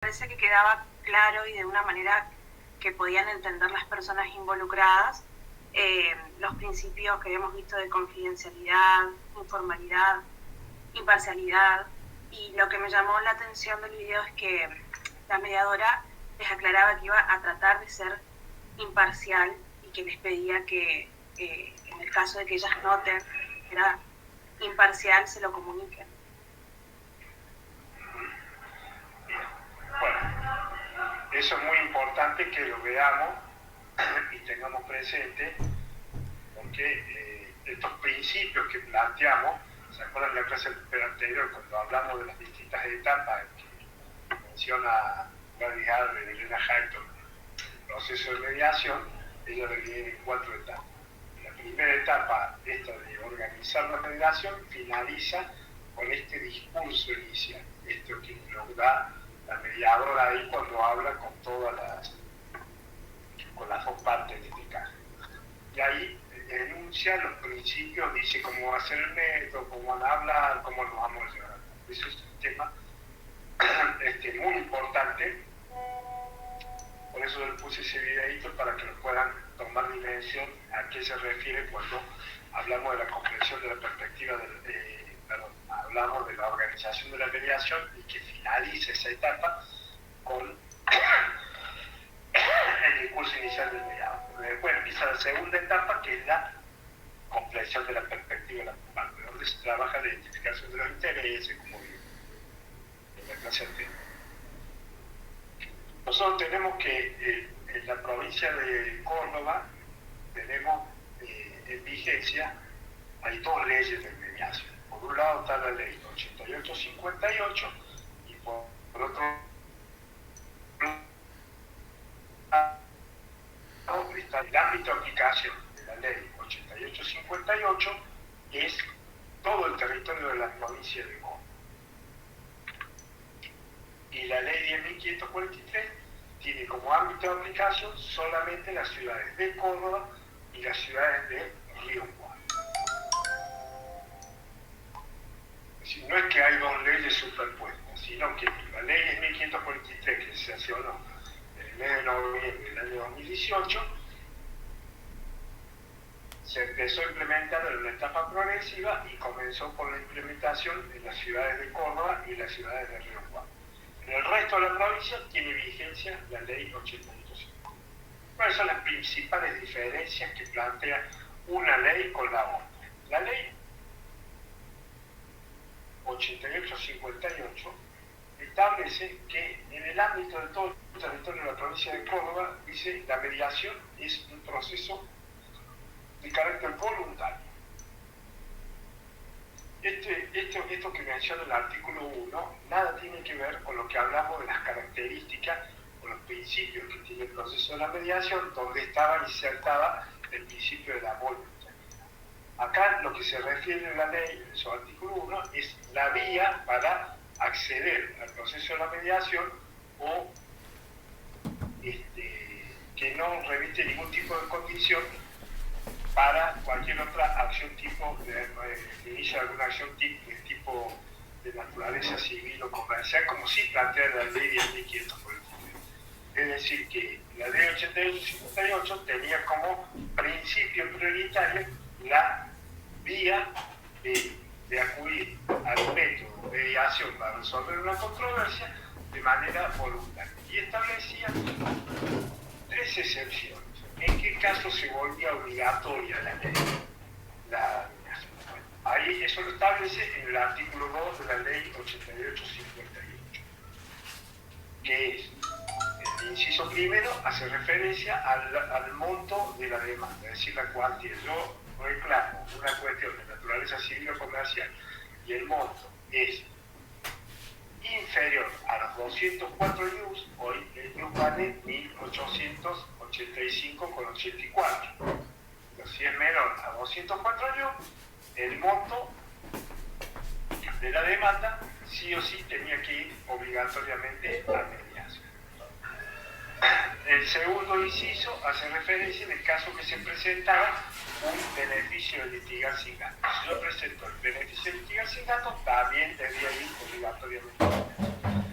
parece que quedaba claro y de una manera que podían entender las personas involucradas los principios que hemos visto de confidencialidad, informalidad, imparcialidad. Y lo que me llamó la atención del video es que la mediadora les aclaraba que iba a tratar de ser imparcial y que les pedía que en el caso de que ellas noten que era imparcial, se lo comuniquen. Bueno, eso es muy importante que lo veamos y tengamos presente, porque estos principios que planteamos, ¿se acuerdan de la clase anterior cuando hablamos de las distintas etapas que menciona Gary Harvey y Elena Hayton, el proceso de mediación? Ella lo divide en 4 etapas. La primera etapa, esta de organizar la mediación, finaliza con este discurso inicial, esto que nos da la mediadora ahí cuando habla con las dos partes de este caso. Y ahí enuncia los principios, dice cómo va a ser el método, cómo van a hablar, cómo nos vamos a llevar. Eso es un tema muy importante. Por eso le puse ese videito para que lo puedan tomar dimensión a qué se refiere cuando hablamos de la comprensión de la perspectiva hablamos de la organización de la mediación y que finalice esa etapa con el discurso inicial del mediador. Después empieza la segunda etapa, que es la comprensión de la perspectiva de la parte, donde se trabaja la identificación de los intereses, como en la clase anterior. Nosotros tenemos que en la provincia de Córdoba tenemos en vigencia, hay 2 leyes de mediación. Por un lado está la ley 8858 y por otro lado está el ámbito de aplicación de la ley 8858, que es todo el territorio de la provincia de Córdoba. Y la ley 10.543 tiene como ámbito de aplicación solamente las ciudades de Córdoba y las ciudades de Río Cuarto. No es que hay 2 leyes superpuestas, sino que la ley 10.543, que se sancionó en el mes de noviembre del año 2018, se empezó a implementar en una etapa progresiva y comenzó con la implementación en las ciudades de Córdoba y las ciudades de Río Cuarto. En el resto de la provincia tiene vigencia la ley 8858. ¿Cuáles son las principales diferencias que plantea una ley con la otra? La ley 8858 establece que en el ámbito de todo el territorio de la provincia de Córdoba, dice, la mediación es un proceso de carácter voluntario. Esto que menciona el artículo 1 nada tiene que ver con lo que hablamos de las características o los principios que tiene el proceso de la mediación, donde estaba insertada el principio de la voluntariedad. Acá lo que se refiere a la ley, en su artículo 1, es la vía para acceder al proceso de la mediación o que no reviste ningún tipo de condición para cualquier otra acción tipo de inicio de alguna acción tipo de naturaleza civil o comercial, como sí plantea la ley 10.543. Es decir, que la ley 8858 tenía como principio prioritario la vía de acudir al método de mediación para resolver una controversia de manera voluntaria. Y establecía 3 excepciones. ¿En qué caso se volvía obligatoria la ley? Ahí eso lo establece en el artículo 2 de la ley 8858, que es el inciso primero, hace referencia al monto de la demanda, es decir, la cuantía. Yo reclamo una cuestión de naturaleza civil o comercial y el monto es inferior a los 204 IUs, hoy el IUs vale 1.885,84. Si es menor a 204 IUs, el monto de la demanda sí o sí tenía que ir obligatoriamente a mediación. El segundo inciso hace referencia en el caso que se presentaba un beneficio de litigar sin gasto. Si yo presento el beneficio de litigar sin gasto, también debería ir obligatoriamente.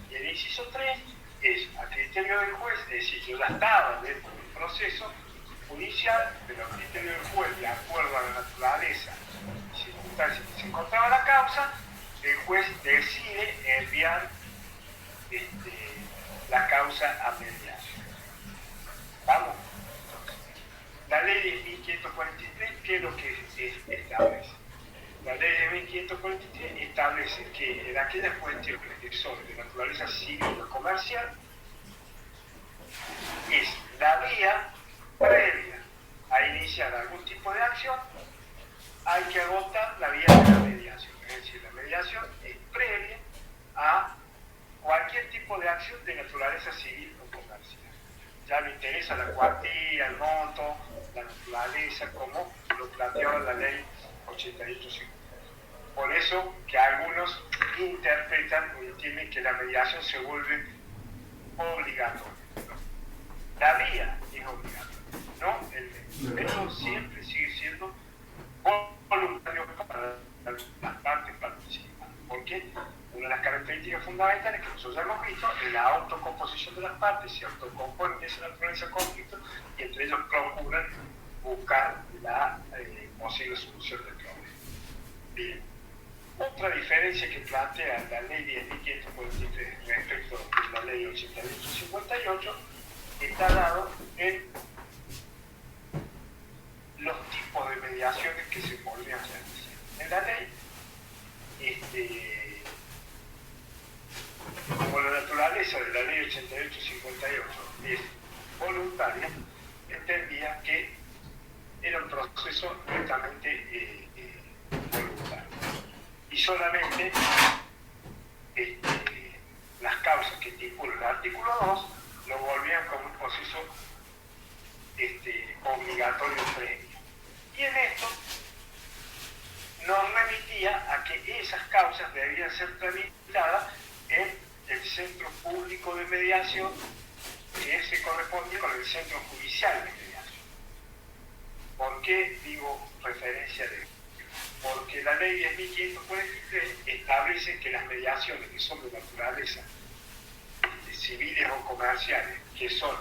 Y el inciso 3 es a criterio del juez, es decir, yo ya estaba dentro del proceso judicial, pero a criterio del juez, de acuerdo a la naturaleza y circunstancias que se encontraba la causa, el juez decide enviar la causa a mediación. ¿Vamos? La ley de 1543, ¿qué es lo que establece? La ley de 1543 establece que en aquellas cuestiones que son de naturaleza civil o comercial, es la vía previa a iniciar algún tipo de acción, hay que agotar la vía de la mediación. Es decir, la mediación es previa a cualquier tipo de acción de naturaleza civil o comercial. Ya me interesa la cuantía, el monto, la naturaleza, como lo planteaba la ley 8850. Por eso que algunos interpretan o entienden que la mediación se vuelve obligatoria. La vía es obligatoria, ¿no? El método siempre sigue siendo voluntario para las partes participantes. ¿Por qué? Una de las características fundamentales que nosotros ya hemos visto es la autocomposición de las partes, se autocomponen de esa naturaleza de conflicto y entre ellos procuran buscar la posible solución del problema. Bien. Otra diferencia que plantea la ley 10.543 respecto de la ley 8858 está dado en los tipos de mediaciones que se podrían realizar. En la ley, como la naturaleza de la ley 8858 es voluntaria, entendía que era un proceso netamente voluntario. Y solamente las causas que estipula el artículo 2 lo volvían como un proceso obligatorio previo. Y en esto nos remitía a que esas causas debían ser tramitadas en el centro público de mediación que se correspondía con el centro judicial de mediación. ¿Por qué digo referencia de esto? Porque la ley 10.543 establece que las mediaciones que son de naturaleza civiles o comerciales, que son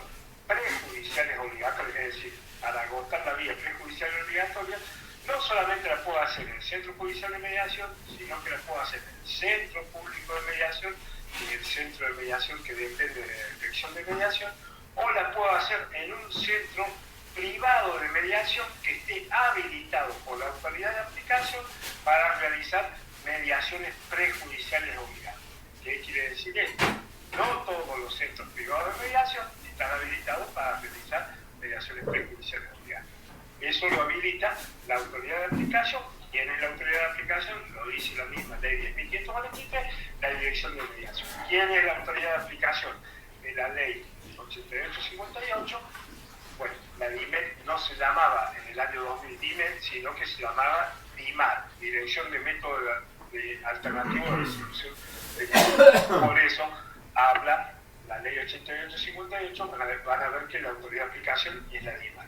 prejudiciales obligatorias, es decir, para agotar la vía prejudicial obligatoria, no solamente la puedo hacer en el centro judicial de mediación, sino que la puedo hacer en el centro público de mediación y en el centro de mediación que depende de la dirección de mediación, o la puedo hacer en un centro privado de mediación que esté habilitado por la autoridad de aplicación para realizar mediaciones prejudiciales obligatorias. ¿Qué quiere decir esto? No todos los centros privados de mediación están habilitados para realizar mediaciones prejudiciales obligatorias. Eso lo habilita la autoridad de aplicación. ¿Quién es la autoridad de aplicación? Lo dice la misma ley 10.543, la dirección de mediación. ¿Quién es la autoridad de aplicación de la ley 8858? Bueno, la DIMED no se llamaba en el año 2000 DIMED, sino que se llamaba DIMAR, Dirección de Método Alternativo de Solución de Conflictos. Por eso habla la ley 8858, van a ver que la autoridad de aplicación es la DIMAR.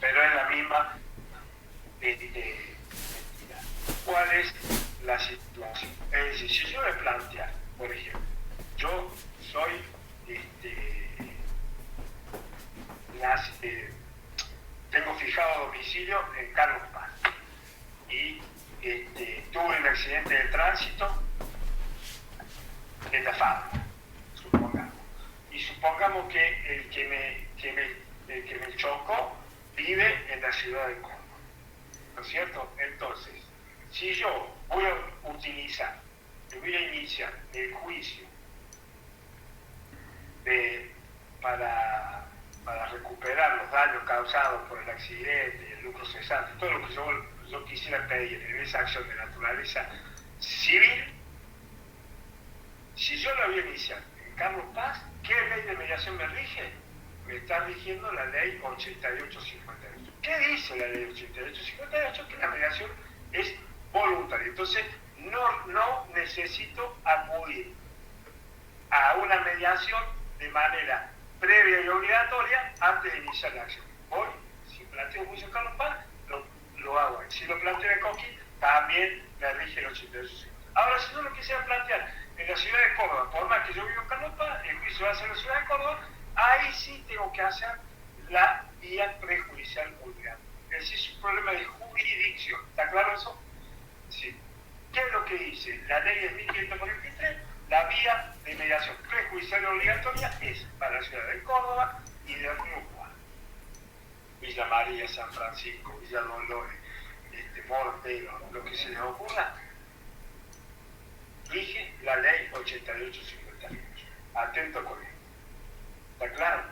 Pero es la misma entidad. ¿Cuál es la situación? Es decir, si yo me plantear, por ejemplo, yo soy tengo fijado domicilio en Carlos Paz y tuve un accidente de tránsito en la fábrica, supongamos. Y supongamos que el que me chocó vive en la ciudad de Córdoba, ¿no es cierto? Entonces, si yo voy a iniciar el juicio para recuperar los daños causados por el accidente, el lucro cesante, todo lo que yo quisiera pedir en esa acción de naturaleza civil, si yo la voy a iniciar en Carlos Paz, ¿qué ley de mediación me rige? Me está rigiendo la ley 8858. ¿Qué dice la ley 8858? Que la mediación es voluntaria. Entonces, no necesito acudir a una mediación de manera previa y obligatoria antes de iniciar la acción. Hoy, si planteo un juicio en Carlos Paz, lo hago. Si lo planteo en Coquín, también me rige el 8858. Ahora, si no lo quisiera plantear En la ciudad de Córdoba, por más que yo vivo en Carlos Paz, el juicio va a ser en la ciudad de Córdoba, ahí sí tengo que hacer la vía prejudicial obligatoria. Es decir, es un problema de jurisdicción. ¿Está claro eso? Sí. ¿Qué es lo que dice? La ley es 1543, la vía de mediación prejudicial obligatoria es para la ciudad de Córdoba y de Río Cuarto. Villa María, San Francisco, Villa Dolores, Mortero, lo que se les ocurra, rige la ley 8858. Atento con esto. ¿Está claro?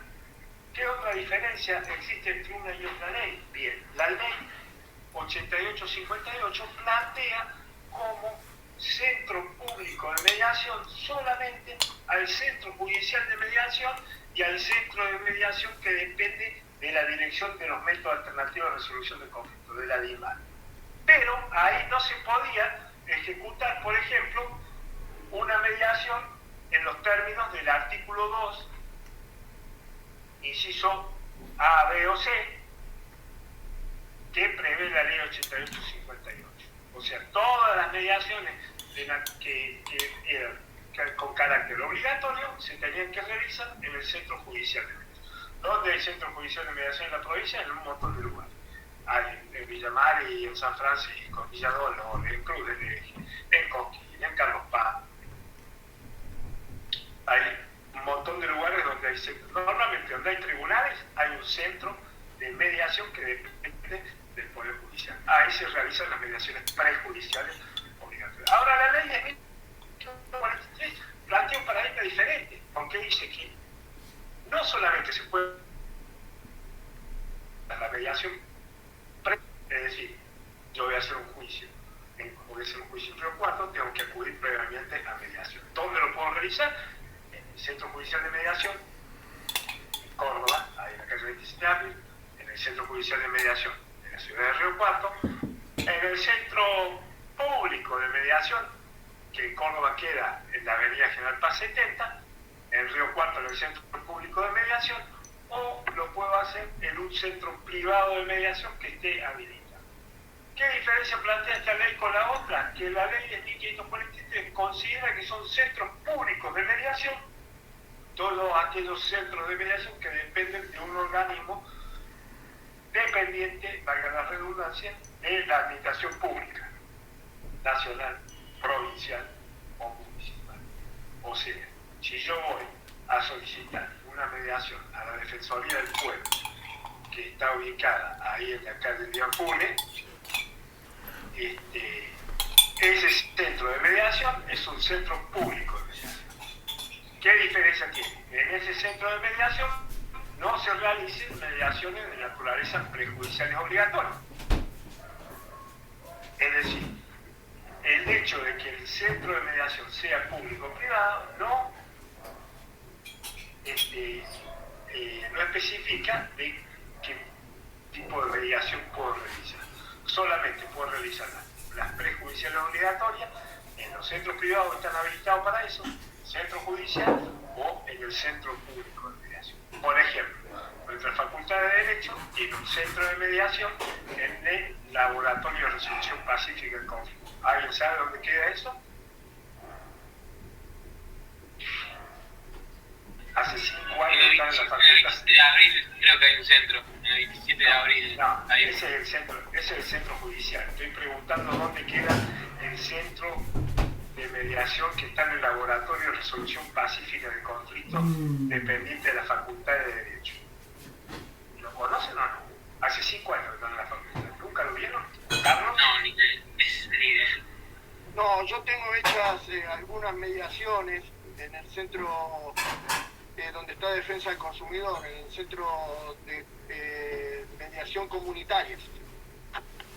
¿Qué otra diferencia existe entre una y otra ley? Bien, la ley 8858 plantea como centro público de mediación solamente al centro judicial de mediación y al centro de mediación que depende de la Dirección de los Métodos Alternativos de Resolución de Conflictos, de la DIMAR. Pero ahí no se podía ejecutar, por ejemplo, una mediación en los términos del artículo 2, inciso A, B o C, que prevé la ley 8858. O sea, todas las mediaciones que eran con carácter obligatorio se tenían que realizar en el centro judicial de mediación. ¿Dónde hay centro judicial de mediación en la provincia? En un montón de lugares. Hay en Villa María y en San Francisco, en Villa Dolores, en Cruz del Eje, en Coquín, en Carlos Paz. Hay un montón de lugares donde hay centros. Normalmente donde hay tribunales hay un centro de mediación que depende del Poder Judicial. Ahí se realizan las mediaciones prejudiciales obligatorias. Ahora la ley de 1943 plantea un paradigma diferente, aunque dice que no solamente se puede la mediación es decir, yo voy a hacer un juicio, voy a hacer un juicio en Río Cuarto, tengo que acudir previamente a mediación. ¿Dónde lo puedo realizar? En el Centro Judicial de Mediación, en Córdoba, ahí en la calle 27 de Abril, en el Centro Judicial de Mediación de la ciudad de Río Cuarto, en el Centro Público de Mediación, que en Córdoba queda en la avenida General Paz 70, en Río Cuarto en el Centro Público de Mediación, o lo puedo hacer en un centro privado de mediación que esté habilitado. ¿Qué diferencia plantea esta ley con la otra? Que la ley de 1543 considera que son centros públicos de mediación todos aquellos centros de mediación que dependen de un organismo dependiente, valga la redundancia, de la administración pública, nacional, provincial o municipal. O sea, si yo voy a solicitar una mediación a la Defensoría del Pueblo, que está ubicada ahí en la calle de Ampune, ese centro de mediación es un centro público de mediación. ¿Qué diferencia tiene? En ese centro de mediación no se realicen mediaciones de naturaleza prejudiciales obligatorias. Es decir, el hecho de que el centro de mediación sea público o privado no especifica de qué tipo de mediación puedo realizar. Solamente puedo realizar las prejudiciales obligatorias en los centros privados que están habilitados para eso, centro judicial o en el centro público de mediación. Por ejemplo, nuestra Facultad de Derecho tiene un centro de mediación en el Laboratorio de Resolución Pacífica del Conflicto. ¿Alguien sabe dónde queda eso? Hace 5 años están en la facultad. En el 27 de abril creo que hay un centro. En el 27 de abril. No, ese es el centro judicial. Estoy preguntando dónde queda el centro de mediación que está en el Laboratorio de Resolución Pacífica del Conflicto, dependiente de la Facultad de Derecho. ¿Lo conocen o no? Hace 5 años que están en la facultad. ¿Nunca lo vieron? ¿Carlos? No, ni idea. No, yo tengo hechas algunas mediaciones en el centro donde está Defensa del Consumidor, en el centro de mediación comunitaria.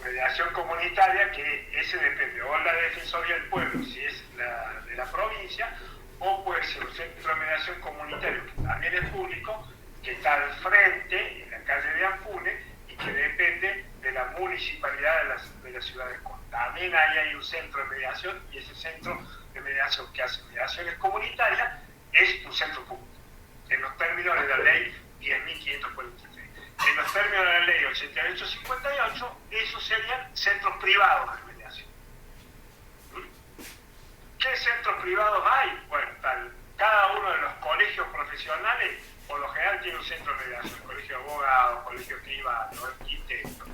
Mediación comunitaria, que ese depende o la Defensoría del Pueblo, si es la de la provincia, o puede ser un centro de mediación comunitario, que también es público, que está al frente, en la calle de Ampune, y que depende de la municipalidad de la ciudad de Córdoba. También ahí hay un centro de mediación, y ese centro de mediación que hace mediaciones comunitarias es un centro público, en los términos de la ley 10.543. En los términos de la ley 8858, esos serían centros privados de mediación. ¿Qué centros privados hay? Bueno, cada uno de los colegios profesionales, por lo general, tiene un centro de mediación, colegio de abogados, colegio privado, arquitecto,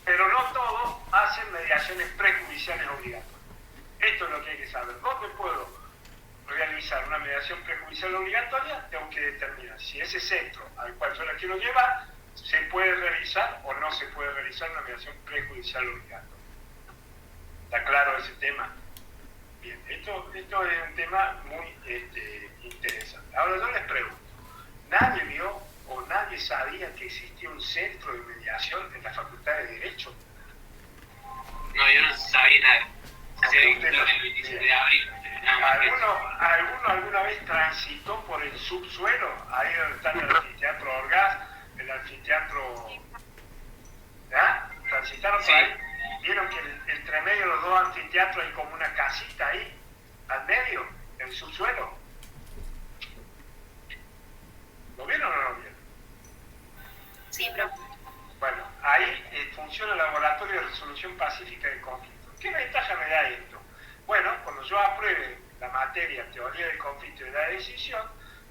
pero no todos hacen mediaciones prejudiciales obligatorias. Esto es lo que hay que saber. ¿Dónde puedo realizar una mediación prejudicial obligatoria? Tengo que determinar si ese centro al cual yo la quiero llevar se puede realizar o no se puede realizar una mediación prejudicial obligatoria. ¿Está claro ese tema? Bien, esto es un tema muy interesante. Ahora yo les pregunto, ¿nadie vio o nadie sabía que existía un centro de mediación en la Facultad de Derecho? No, yo no sabía nada. Okay, El 27 de abril. ¿Alguno alguna vez transitó por el subsuelo? Ahí donde está el anfiteatro Orgaz, el anfiteatro... ¿Ah? ¿Transitaron por ahí? ¿Vieron que entre medio de los dos anfiteatros hay como una casita ahí, al medio, en el subsuelo? ¿Lo vieron o no lo vieron? Sí, profe. Bueno, ahí funciona el laboratorio de resolución pacífica de conflictos. ¿Qué ventaja me da esto? Bueno, cuando yo apruebe la materia teoría del conflicto y de la decisión,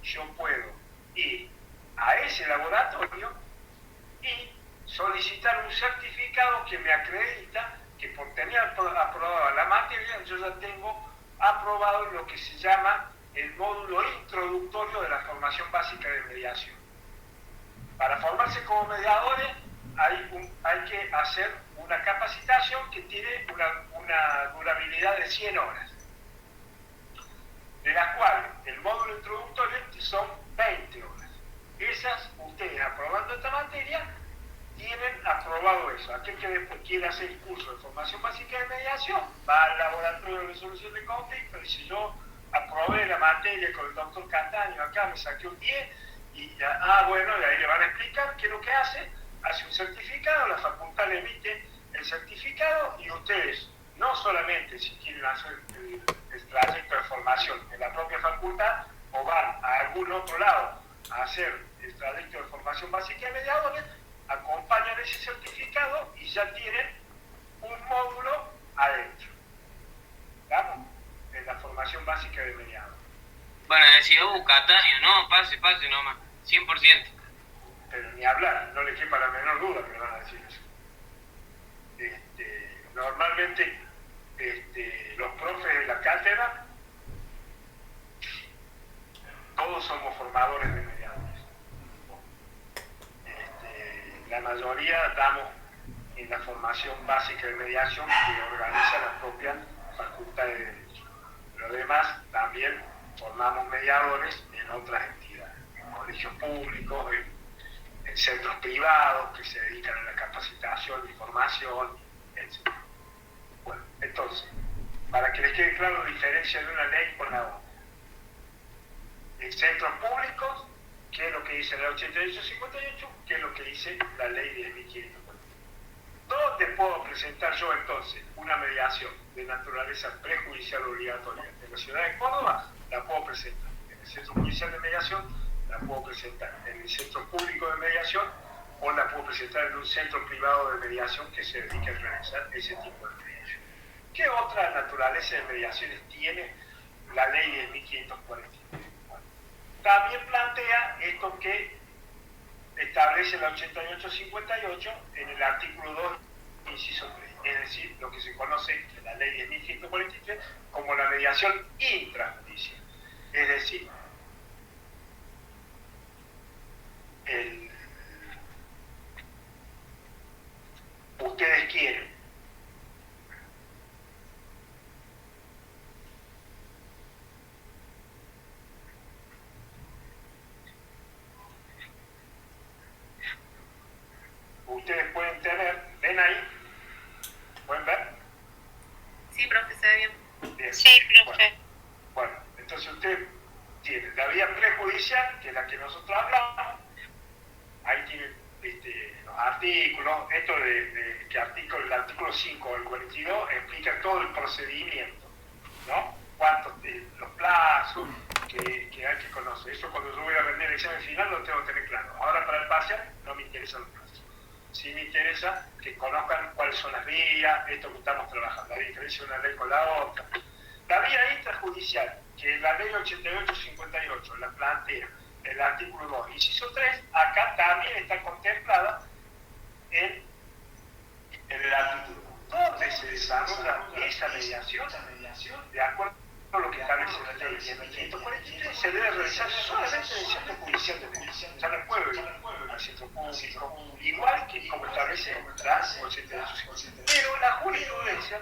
yo puedo ir a ese laboratorio y solicitar un certificado que me acredita que por tener aprobada la materia, yo ya tengo aprobado lo que se llama el módulo introductorio de la formación básica de mediación. Para formarse como mediadores hay que hacer una capacitación que tiene una durabilidad de 100 horas, de las cuales el módulo introductorio son 20 horas. Esas, ustedes aprobando esta materia, tienen aprobado eso. Aquel que después quiera hacer el curso de formación básica de mediación, va al laboratorio de resolución de conflictos y dice: yo aprobé la materia con el doctor Castaño, acá me saqué un 10, y bueno, y ahí le van a explicar qué es lo que hace un certificado, la facultad le emite el certificado, y ustedes, no solamente si quieren hacer el trayecto de formación en la propia facultad, o van a algún otro lado a hacer el trayecto de formación básica de mediadores, acompañan ese certificado y ya tienen un módulo adentro, ¿vamos? En la formación básica de mediadores. Van a decir: Cataño, no, pase nomás, 100%. Pero ni hablar, no le quepa la menor duda que me van a decir eso. Normalmente los profes de la cátedra, todos somos formadores de mediadores. La mayoría damos en la formación básica de mediación que organiza la propia Facultad de Derecho. Pero además también formamos mediadores en otras entidades, en colegios públicos, en centros privados que se dedican a la capacitación y formación, etc. Bueno, entonces, para que les quede claro la diferencia de una ley con la otra. En centros públicos, ¿qué es lo que dice la 8858? ¿Qué es lo que dice la ley 10.540? ¿Dónde puedo presentar yo entonces una mediación de naturaleza prejudicial obligatoria? En la ciudad de Córdoba la puedo presentar. En el centro judicial de mediación la puedo presentar. En el centro público de mediación, o la puedo presentar en un centro privado de mediación que se dedique a realizar ese tipo de mediación. ¿Qué otra naturaleza de mediaciones tiene la ley 10.543? También plantea esto que establece la 8858 en el artículo 2, inciso 3, es decir, lo que se conoce en la ley 10.143 como la mediación intrajudicial. Es decir, ustedes quieren pueden tener, ¿ven ahí? ¿Pueden ver? Sí, profe, se ve bien. Bien. Sí, profe. Bueno, entonces usted tiene la vía prejudicial, que es la que nosotros hablamos. Ahí tiene los artículos, esto el artículo 5 del 42 explica todo el procedimiento, ¿no? Los plazos que hay que conocer. Eso cuando yo voy a rendir el examen final lo tengo que tener claro. Ahora para el parcial no me interesan los plazos. Sí me interesa que conozcan cuáles son las vías, esto que estamos trabajando, la diferencia de una ley con la otra. La prejudicial, que la ley 8858 la plantea en el artículo 2, inciso 3, acá también está contemplada en el artículo 2, donde se desarrolla esa mediación de acuerdo a lo que establece la ley. Y en el 543 se debe realizar solamente en el centro judicial de mediación, ya no puede ir al centro público, igual que como establece la 8858. Pero la jurisprudencia,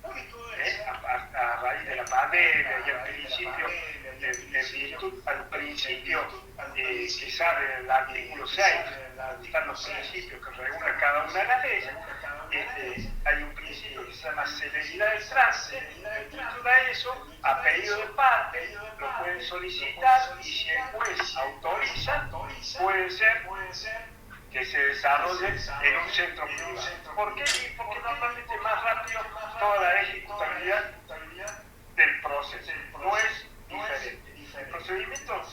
a raíz de la pandemia y al principio, en virtud al principio que sale en el artículo 6, están los principios que regulan cada una de las leyes, hay un principio que se llama celeridad del trámite. En virtud a eso, a pedido de parte, lo pueden solicitar y si el juez autoriza, puede ser que se desarrolle en un centro privado. ¿Por qué? Porque normalmente es más rápido toda la ejecutabilidad del proceso. No es diferente. El procedimiento,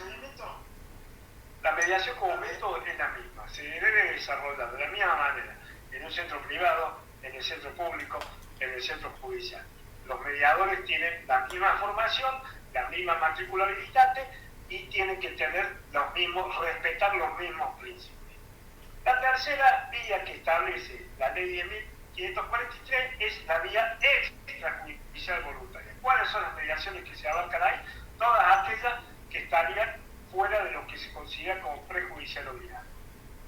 la mediación como método es la misma. Se debe desarrollar de la misma manera en un centro privado, en el centro público, en el centro judicial. Los mediadores tienen la misma formación, la misma matrícula habilitante y tienen que tener los mismos, respetar los mismos principios. La tercera vía que establece la ley 10.543 es la vía extrajudicial voluntaria. ¿Cuáles son las mediaciones que se abarcan ahí? Todas aquellas que estarían fuera de lo que se considera como prejudicial obligado.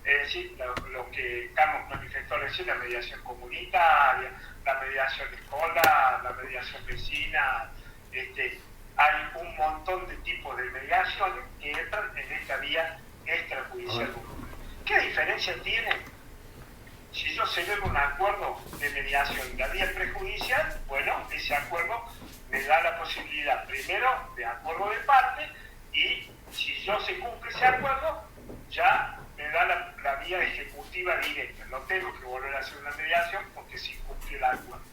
Es decir, lo que Carlos manifestó recién, la mediación comunitaria, la mediación escolar, la mediación vecina, hay un montón de tipos de mediaciones que entran en esta vía extrajudicial voluntaria. ¿Qué diferencia tiene si yo celebro un acuerdo de mediación en la vía prejudicial? Bueno, ese acuerdo me da la posibilidad, primero, de acuerdo de parte, y si yo se cumple ese acuerdo, ya me da la vía ejecutiva directa. No tengo que volver a hacer una mediación porque sí cumplí el acuerdo.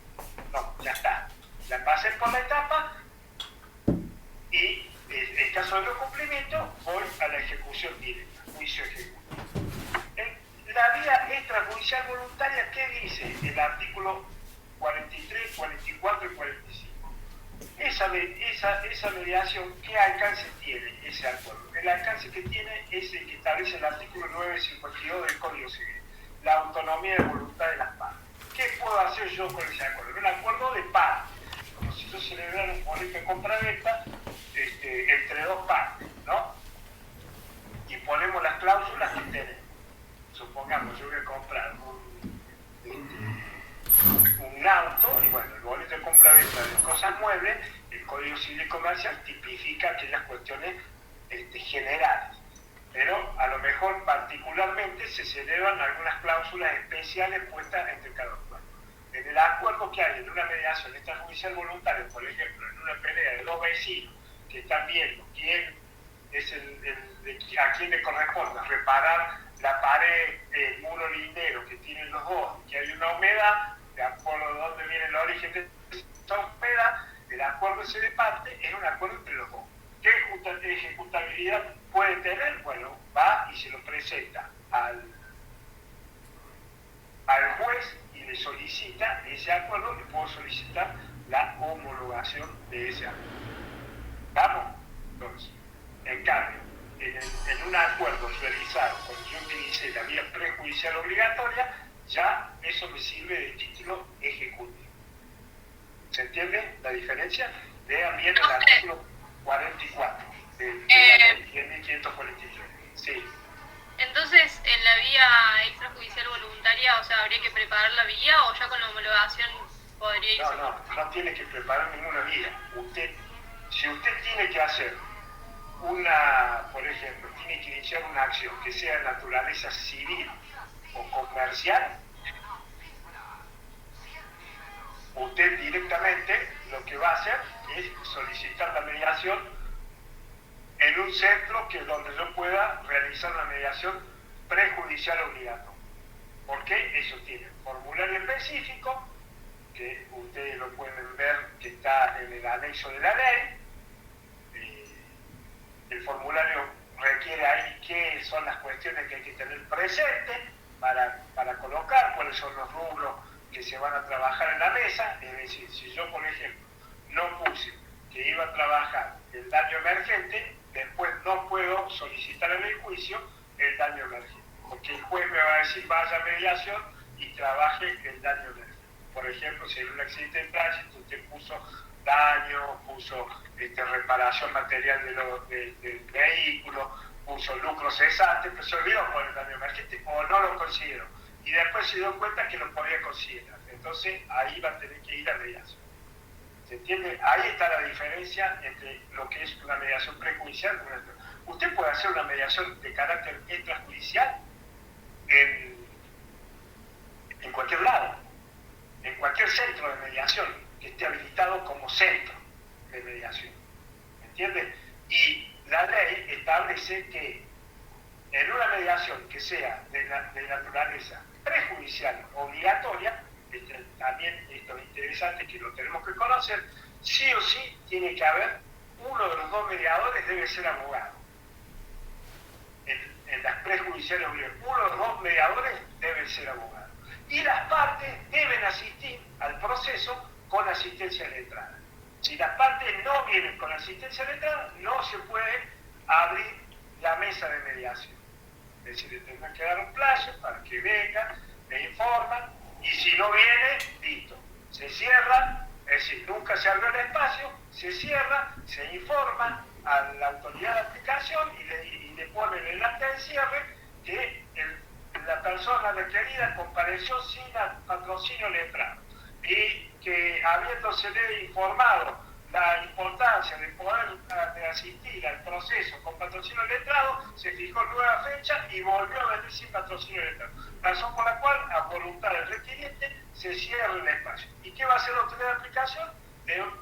No, ya está. Ya pasé por la etapa y en caso de no cumplimiento, voy a la ejecución directa, juicio ejecutivo. La vía extrajudicial voluntaria, ¿qué dice el artículo 43, 44 y 45? Esa mediación, ¿qué alcance tiene ese acuerdo? El alcance que tiene es el que establece el artículo 952 del Código Civil, la autonomía de voluntad de las partes. ¿Qué puedo hacer yo con ese acuerdo? Un acuerdo de parte, como si yo celebrara un boleto de compra-venta entre dos partes, ¿no? Y ponemos las cláusulas que tenemos. Supongamos, yo voy a comprar un auto, y bueno, el boleto de compra-venta de cosas muebles, el Código Civil Comercial tipifica aquellas cuestiones generales. Pero a lo mejor particularmente se celebran algunas cláusulas especiales puestas entre cada uno. En el acuerdo que hay en una mediación extrajudicial voluntaria, por ejemplo, en una pelea de dos vecinos que están viendo quién es a quién le corresponde reparar la pared, el muro lindero que tienen los dos, que hay una humedad, de acuerdo a dónde viene el origen de esa humedad, el acuerdo ese de parte es un acuerdo entre los dos. ¿Qué ejecutabilidad puede tener? Bueno, va y se lo presenta al juez y le solicita ese acuerdo, le puedo solicitar la homologación de ese acuerdo. ¿Vamos? Entonces, en cambio, en un acuerdo realizado cuando yo utilicé la vía prejudicial obligatoria, ya eso me sirve de título ejecutivo. ¿Se entiende la diferencia? Vean bien el artículo 44 de la ley 10.543. Sí. Entonces, en la vía extrajudicial voluntaria, o sea, ¿habría que preparar la vía o ya con la homologación podría irse? No tiene que preparar ninguna vía. Si usted tiene que hacer por ejemplo, tiene que iniciar una acción que sea de naturaleza civil o comercial, usted directamente lo que va a hacer es solicitar la mediación en un centro donde yo pueda realizar la mediación prejudicial obligatoria. Porque eso tiene un formulario específico, que ustedes lo pueden ver que está en el anexo de la ley. El formulario requiere ahí qué son las cuestiones que hay que tener presentes para colocar, cuáles son los rubros que se van a trabajar en la mesa. Es decir, si yo, por ejemplo, no puse que iba a trabajar el daño emergente, después no puedo solicitar en el juicio el daño emergente, porque el juez me va a decir vaya a mediación y trabaje el daño emergente. Por ejemplo, si en un accidente de tránsito usted puso daño, puso reparación material del vehículo, puso lucro cesante, pero se olvidó por el daño emergente o no lo consideró. Y después se dio cuenta que lo podía considerar. Entonces ahí va a tener que ir a mediación. ¿Se entiende? Ahí está la diferencia entre lo que es una mediación prejudicial y una... Usted puede hacer una mediación de carácter extrajudicial en cualquier lado, en cualquier centro de mediación que esté habilitado como centro de mediación. ¿Me entiende? Y la ley establece que en una mediación que sea de naturaleza prejudicial obligatoria, también esto es interesante que lo tenemos que conocer, sí o sí tiene que haber uno de los dos mediadores debe ser abogado. En las prejudiciales obligatorias, uno de los dos mediadores debe ser abogado. Y las partes deben asistir al proceso con asistencia letrada. Si las partes no vienen con asistencia letrada, no se puede abrir la mesa de mediación. Es decir, le tendrán que dar un plazo para que venga, le informan, y si no viene, listo. Se cierra, es decir, nunca se abrió el espacio, se cierra, se informa a la autoridad de aplicación y le ponen el acta de cierre que la persona requerida compareció sin patrocinio letrado y que habiéndosele informado la importancia de poder asistir al proceso con patrocinio letrado, se fijó nueva fecha y volvió a venir sin patrocinio letrado. Razón por la cual, a voluntad del requiriente, se cierra el espacio. ¿Y qué va a hacer la autoridad de aplicación?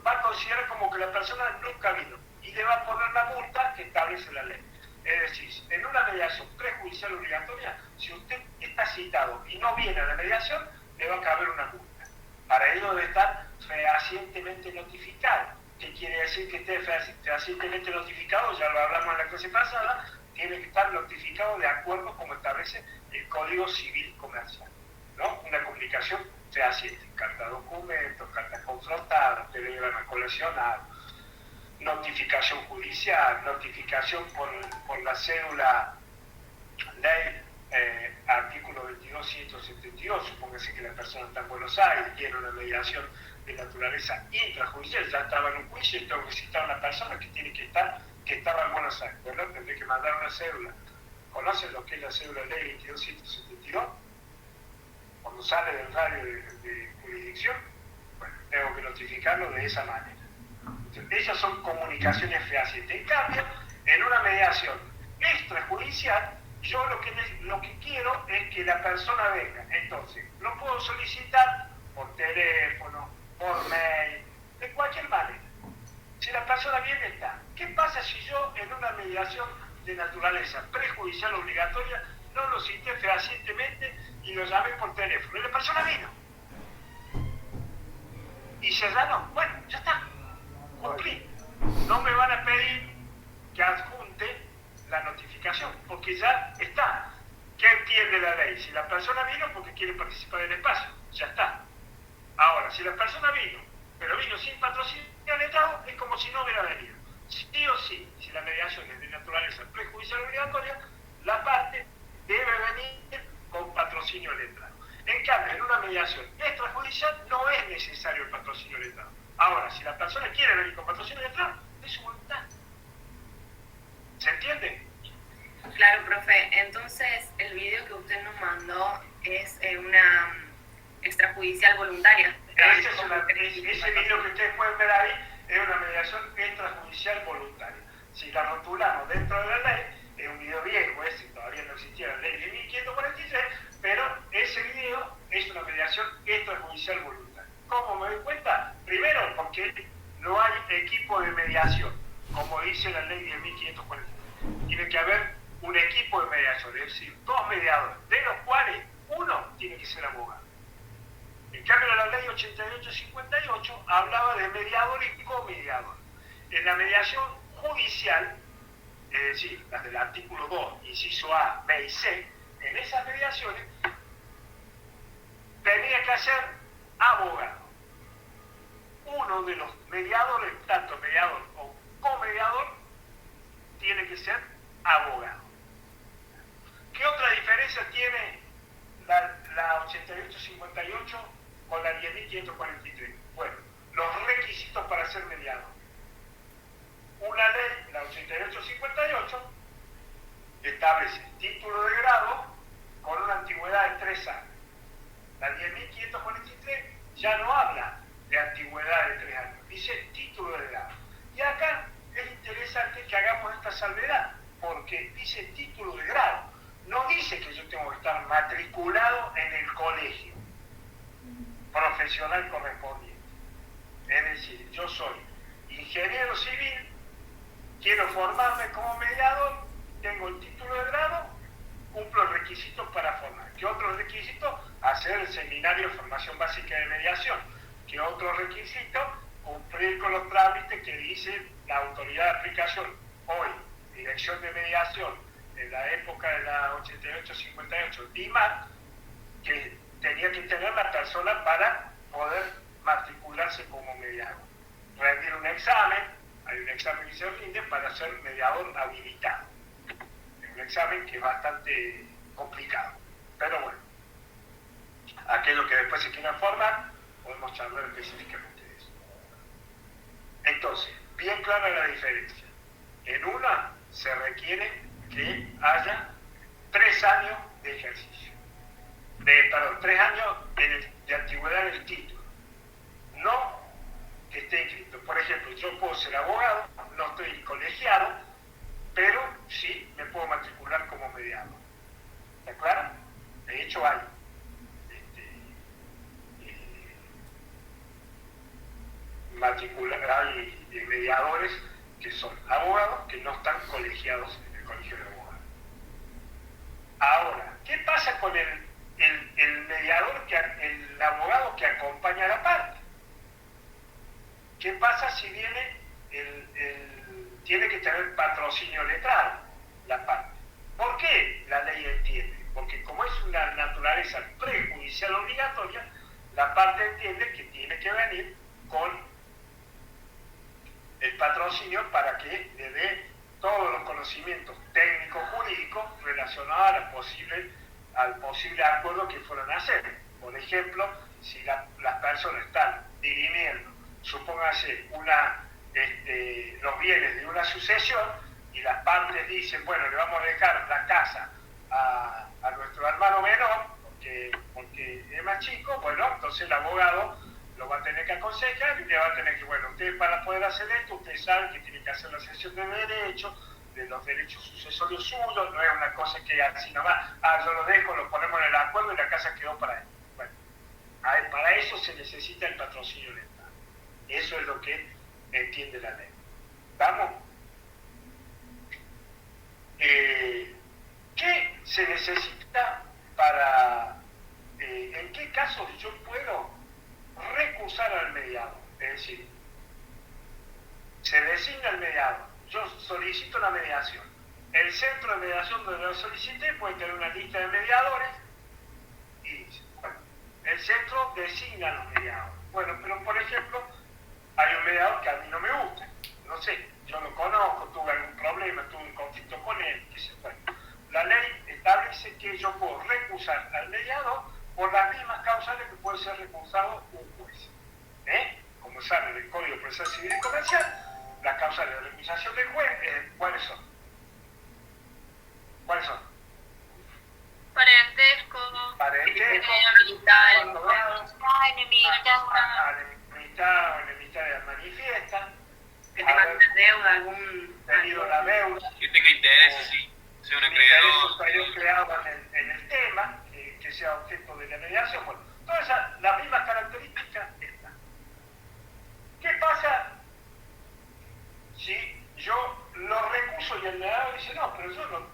Va a considerar como que la persona nunca vino y le va a poner la multa que establece la ley. Es decir, en una mediación prejudicial obligatoria, si usted está citado y no viene a la mediación, le va a caber una multa. Para ello debe estar fehacientemente notificado. ¿Qué quiere decir que esté fehacientemente notificado? Ya lo hablamos en la clase pasada, tiene que estar notificado de acuerdo como establece el Código Civil Comercial, ¿no? Una comunicación fehaciente, carta documentos, carta confrontada, telegrama colacionado, notificación judicial, notificación por la cédula ley artículo 22.172, supóngase que la persona está en Buenos Aires, tiene una mediación de naturaleza intrajudicial, ya estaba en un juicio y tengo que citar a una persona que tiene que estaba en Buenos Aires, ¿verdad? Tendré que mandar una cédula. ¿Conocen lo que es la cédula ley 22.172? Cuando sale del radio de jurisdicción, bueno, tengo que notificarlo de esa manera. Entonces, esas son comunicaciones fehacientes. En cambio, en una mediación extrajudicial, yo lo que quiero es que la persona venga. Entonces, lo puedo solicitar por teléfono, por mail, de cualquier manera. Si la persona viene, está. ¿Qué pasa si yo en una mediación de naturaleza prejudicial obligatoria no lo cité fehacientemente y lo llamé por teléfono? Y la persona vino. Y se ganó. Bueno, ya está. Cumplí. No me van a pedir que adjunte la notificación, porque ya está. ¿Qué entiende la ley? Si la persona vino porque quiere participar del espacio, ya está. Ahora, si la persona vino, pero vino sin patrocinio letrado, es como si no hubiera venido. Sí o sí, si la mediación es de naturaleza prejudicial obligatoria, la parte debe venir con patrocinio letrado. En cambio, en una mediación extrajudicial no es necesario el patrocinio letrado. Ahora, si la persona quiere venir con patrocinio letrado, es su voluntad. ¿Se entiende? Claro, profe. Entonces, el video que usted nos mandó es una extrajudicial voluntaria. Ese video que ustedes pueden ver ahí es una mediación extrajudicial voluntaria. Si la rotulamos dentro de la ley, es un video viejo, ese todavía no existía la ley de 1543, pero ese video es una mediación extrajudicial voluntaria. ¿Cómo me doy cuenta? Primero, porque no hay equipo de mediación, como dice la ley de 1543. Tiene que haber un equipo de mediación, es decir, dos mediadores, de los cuales uno tiene que ser abogado. En cambio, la ley 8858 hablaba de mediador y comediador. En la mediación judicial, es decir, las del artículo 2, inciso A, B y C, en esas mediaciones tenía que ser abogado. uno de los mediadores, tanto mediador o comediador, tiene que ser abogado. ¿Qué otra diferencia tiene la 8858 con la 10.543? Bueno, los requisitos para ser mediador. Una ley, la 8858, establece título de grado con una antigüedad de 3 años. La 10.543 ya no habla de antigüedad de 3 años, dice título de grado. Y acá es interesante que hagamos esta salvedad, porque dice título de grado. No dice que yo tengo que estar matriculado en el colegio profesional correspondiente. Es decir, yo soy ingeniero civil, quiero formarme como mediador, tengo el título de grado, cumplo los requisitos para formar. ¿Qué otros requisitos? Hacer el seminario de formación básica de mediación. ¿Qué otros requisitos? Cumplir con los trámites que dice la autoridad de aplicación. Hoy, Dirección de Mediación, en la época de la 8858, DIMAT, que tenía que tener la persona para poder matricularse como mediador. Rendir un examen, hay un examen que se rinde para ser mediador habilitado. Es un examen que es bastante complicado, pero bueno, aquellos que después se quieran formar, podemos charlar específicamente de eso. Entonces, bien clara la diferencia. En una se requiere que haya 3 años de ejercicio. 3 años de antigüedad del título. No que esté inscrito. Por ejemplo, yo puedo ser abogado, no estoy colegiado, pero sí me puedo matricular como mediador. ¿Está claro? De hecho hay hay mediadores que son abogados que no están colegiados en el colegio de abogados. Ahora, ¿qué pasa con el mediador, el abogado que acompaña a la parte? ¿Qué pasa si viene tiene que tener patrocinio letrado la parte? ¿Por qué la ley entiende? Porque como es una naturaleza prejudicial obligatoria, la parte entiende que tiene que venir con el patrocinio para que le dé todos los conocimientos técnicos jurídicos relacionados al posible acuerdo que fueron a hacer. Por ejemplo, si las personas están dirimiendo, supóngase los bienes de una sucesión y las partes dicen, bueno, le vamos a dejar la casa a nuestro hermano menor porque es más chico, bueno, entonces el abogado lo va a tener que aconsejar y le va a tener que, bueno, usted para poder hacer esto, usted sabe que tiene que hacer la cesión de los derechos sucesorios suyos, no es una cosa que así nomás, yo lo dejo, lo ponemos en el acuerdo y la casa quedó para él. Bueno, para eso se necesita el patrocinio legal. Eso es lo que entiende la ley. ¿Vamos? ¿Qué se necesita para... ¿en qué casos yo puedo recusar al mediador? Es decir, se designa el mediador, yo solicito la mediación. El centro de mediación donde lo solicité puede tener una lista de mediadores y bueno, el centro designa a los mediadores. Bueno, pero por ejemplo, hay un mediador que a mí no me gusta, no sé, yo lo conozco, tuve algún problema, tuve un conflicto con él, qué sé. Bueno, la ley establece que yo puedo recusar al mediador por las mismas causales que puede ser recusado un juez. Como saben, el Código Procesal Civil y Comercial, las causales de recusación del juez, ¿cuáles son? ¿Cuáles son? Parentesco, amistad, enemistad o enemistad manifiesta, que te manda deuda, algún... tenido la deuda, Yo tengo intereses, sí. Soy un intereses creados en el tema, que sea objeto de la mediación. Bueno, todas las mismas características están. ¿Qué pasa si yo lo recuso y el mediador dice, no, pero yo no,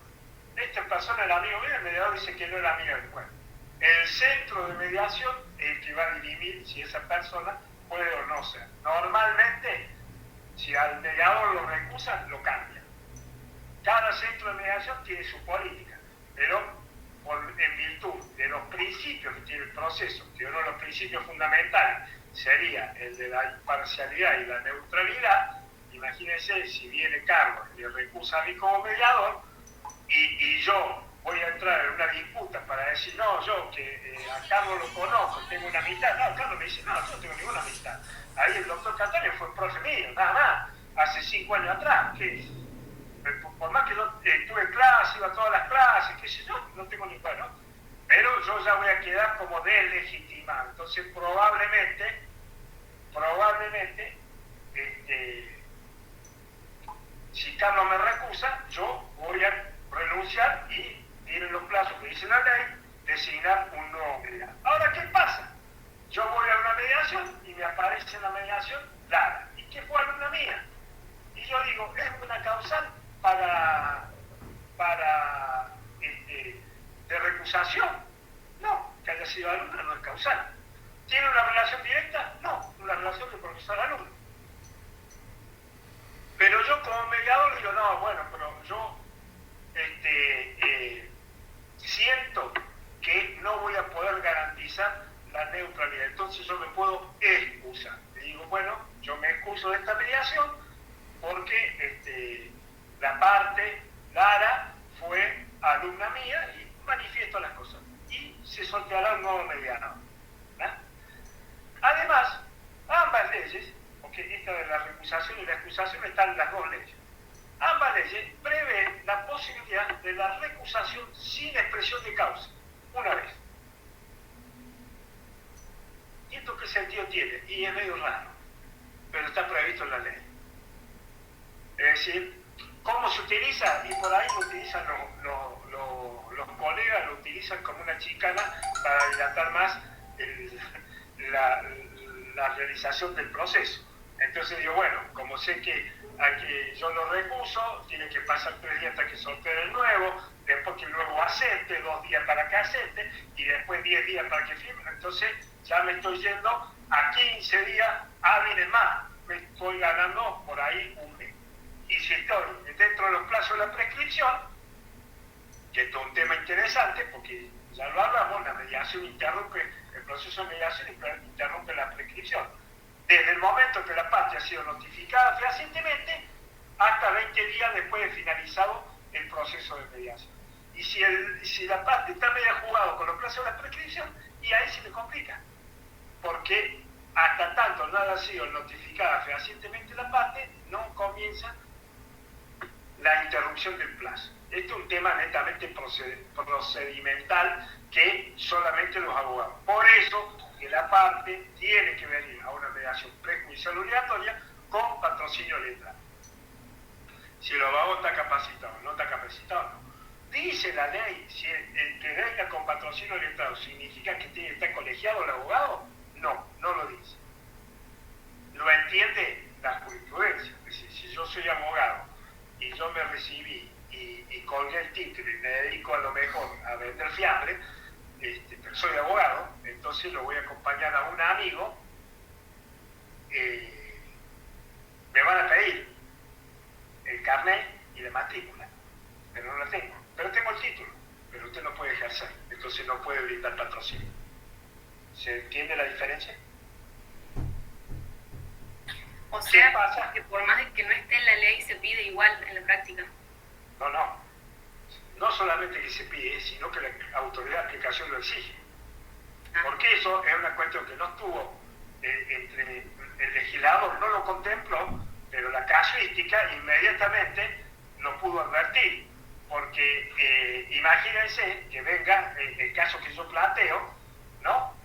esta persona era amigo mío, el mediador dice que no era amigo del juez? El centro de mediación es el que va a dirimir si esa persona puede o no ser. Normalmente, si al mediador lo recusan, lo cambian. Cada centro de mediación tiene su política, pero en virtud de los principios que tiene el proceso, que uno de los principios fundamentales sería el de la imparcialidad y la neutralidad. Imagínense si viene Carlos y le recusa a mí como mediador y yo voy a entrar en una disputa para decir, no, yo que a Carlos lo conozco, tengo una amistad. No, Carlos me dice, no, yo no tengo ninguna amistad. Ahí el doctor Catania fue profe mío, nada más, hace 5 años atrás. Que, por más que yo tuve clases, iba a todas las clases, qué sé yo, no tengo ni bueno. Pero yo ya voy a quedar como deslegitimado. Entonces probablemente, si Carlos me recusa, yo voy a renunciar y, tienen los plazos que dice la ley, designar un nuevo mediador. Ahora, ¿qué pasa? Yo voy a una mediación y me aparece en la mediación Lara. ¿Y qué fue alumna mía? Y yo digo, ¿es una causal de recusación? No, que haya sido alumna no es causal. ¿Tiene una relación directa? No, una relación de profesor-alumno. Pero yo como mediador digo, no, bueno, pero yo siento que no voy a poder garantizar la neutralidad. Entonces yo me puedo excusar. Le digo, bueno, yo me excuso de esta mediación porque la parte, Lara, fue alumna mía y manifiesto las cosas. Y se sorteará un nuevo mediador. Además, ambas leyes, porque esta de la recusación y la excusación están en las dos leyes, ambas leyes prevén la posibilidad de la recusación sin expresión de causa, una vez. ¿Y esto qué sentido tiene? Y es medio raro, pero está previsto en la ley. Es decir, ¿cómo se utiliza? Y por ahí lo utilizan los colegas, lo utilizan como una chicana para dilatar más la realización del proceso. Entonces digo, bueno, como sé que yo lo recuso, tiene que pasar 3 días hasta que sortee el nuevo, después que el nuevo acepte, 2 días para que acepte, y después 10 días para que firme. Entonces ya me estoy yendo a 15 días hábiles más, me estoy ganando por ahí un mes. Y si estoy dentro de los plazos de la prescripción, que esto es un tema interesante, porque ya lo hablamos, la mediación interrumpe, el proceso de mediación interrumpe la prescripción. Desde el momento que la parte ha sido notificada fehacientemente hasta 20 días después de finalizado el proceso de mediación. Y si la parte está media jugado con los plazos de la prescripción, y ahí se me complica. Porque hasta tanto no haya sido notificada fehacientemente la parte, no comienza la interrupción del plazo. Este es un tema netamente procedimental que solamente los abogados. Por eso que la parte tiene que venir a una mediación prejudicial obligatoria con patrocinio letrado. Si el abogado está capacitado, no está capacitado, no. Dice la ley, si el que venga con patrocinio letrado significa que tiene que estar colegiado el abogado, no, no lo dice. Lo entiende la jurisprudencia. Es decir, si yo soy abogado y yo me recibí y colgué el título y me dedico a lo mejor a vender fiambre, pero soy abogado, entonces lo voy a acompañar a un amigo, me van a pedir el carnet y la matrícula, pero no la tengo. Pero tengo el título, pero usted no puede ejercer, entonces no puede brindar patrocinio. ¿Se entiende la diferencia? O sea, que por más de que no esté en la ley, se pide igual en la práctica. No. No solamente que se pide, sino que la autoridad de aplicación lo exige. Porque eso es una cuestión que no estuvo entre el legislador, no lo contempló, pero la casuística inmediatamente lo pudo advertir. Porque imagínense que venga el caso que yo planteo, ¿no?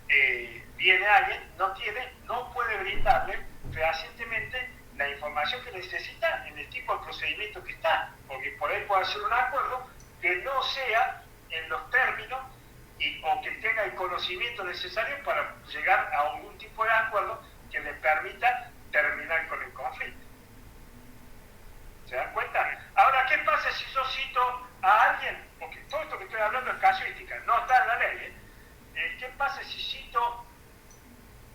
Viene alguien, no puede brindarle fehacientemente la información que necesita en el tipo de procedimiento que está, porque por ahí puede hacer un acuerdo que no sea en los términos o que tenga el conocimiento necesario para llegar a algún tipo de acuerdo que le permita terminar con el conflicto. ¿Se dan cuenta? Ahora, ¿qué pasa si yo cito a alguien? Porque todo esto que estoy hablando es casuística, no está en la ley. ¿Qué pasa si cito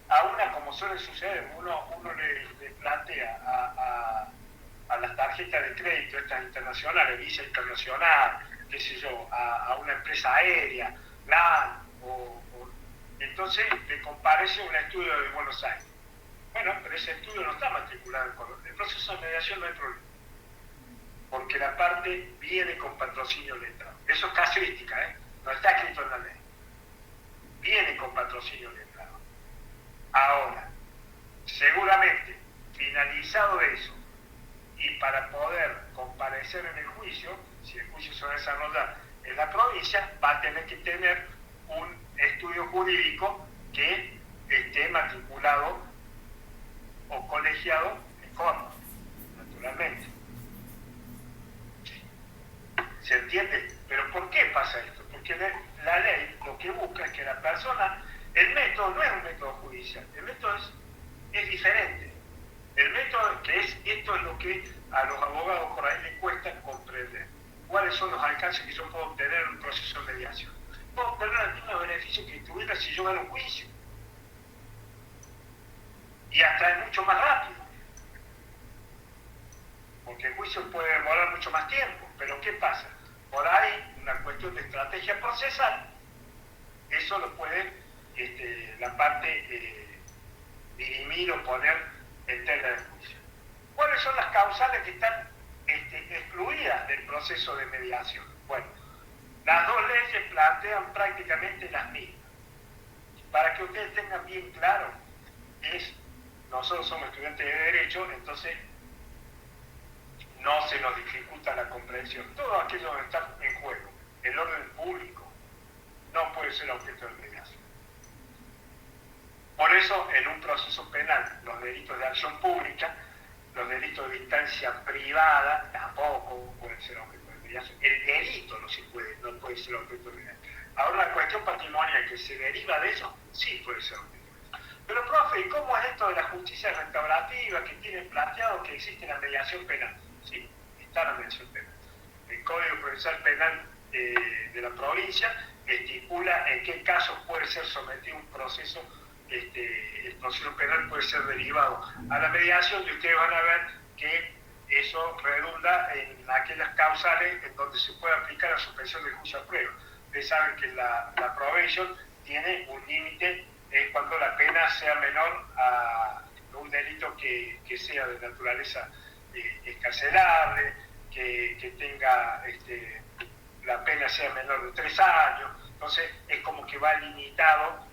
a una, como suele suceder, uno le plantea a las tarjetas de crédito, estas internacionales, Visa Internacional, qué sé yo, a una empresa aérea, LAN, entonces le comparece un estudio de Buenos Aires. Bueno, pero ese estudio no está matriculado en Córdoba. El proceso de mediación no hay problema, porque la parte viene con patrocinio del Estado. Eso es casuística, no está escrito en la ley. Viene con patrocinio del Estado. Ahora, seguramente, finalizado eso, y para poder comparecer en el juicio, si el juicio se va a desarrollar en la provincia, va a tener que tener un estudio jurídico que esté matriculado o colegiado en Córdoba, naturalmente. ¿Se entiende? Pero ¿por qué pasa esto? Porque la ley lo que busca es que la persona, el método no es un método judicial, el método es diferente. El método que es, esto es lo que a los abogados por ahí les cuesta comprender. ¿Cuáles son los alcances que yo puedo obtener en un proceso de mediación? Puedo obtener el mismo beneficio que tuviera si yo gano un juicio. Y hasta es mucho más rápido. Porque el juicio puede demorar mucho más tiempo. Pero ¿qué pasa? Por ahí, una cuestión de estrategia procesal, eso lo puede la parte dirimir o poner en tela de juicio. ¿Cuáles son las causales que están excluidas del proceso de mediación? Bueno, las dos leyes plantean prácticamente las mismas. Para que ustedes tengan bien claro, nosotros somos estudiantes de Derecho, entonces no se nos dificulta la comprensión. Todo aquello que está en juego, el orden público, no puede ser objeto de mediación. Por eso, en un proceso penal, los delitos de acción pública, los delitos de instancia privada, tampoco pueden ser objeto de mediación. El delito no puede ser objeto de mediación. Ahora, la cuestión patrimonial que se deriva de eso, sí puede ser objeto de mediación. Pero, profe, ¿y cómo es esto de la justicia restaurativa que tiene planteado que existe la mediación penal? Sí, está la mediación penal. El Código Procesal Penal de la provincia estipula en qué casos puede ser sometido un proceso. El proceso penal puede ser derivado a la mediación y ustedes van a ver que eso redunda en aquellas causales en donde se puede aplicar la suspensión del juicio a prueba. Ustedes saben que la probation tiene un límite, es cuando la pena sea menor a un delito que sea de naturaleza escarcelable, que tenga la pena sea menor de 3 años. Entonces es como que va limitado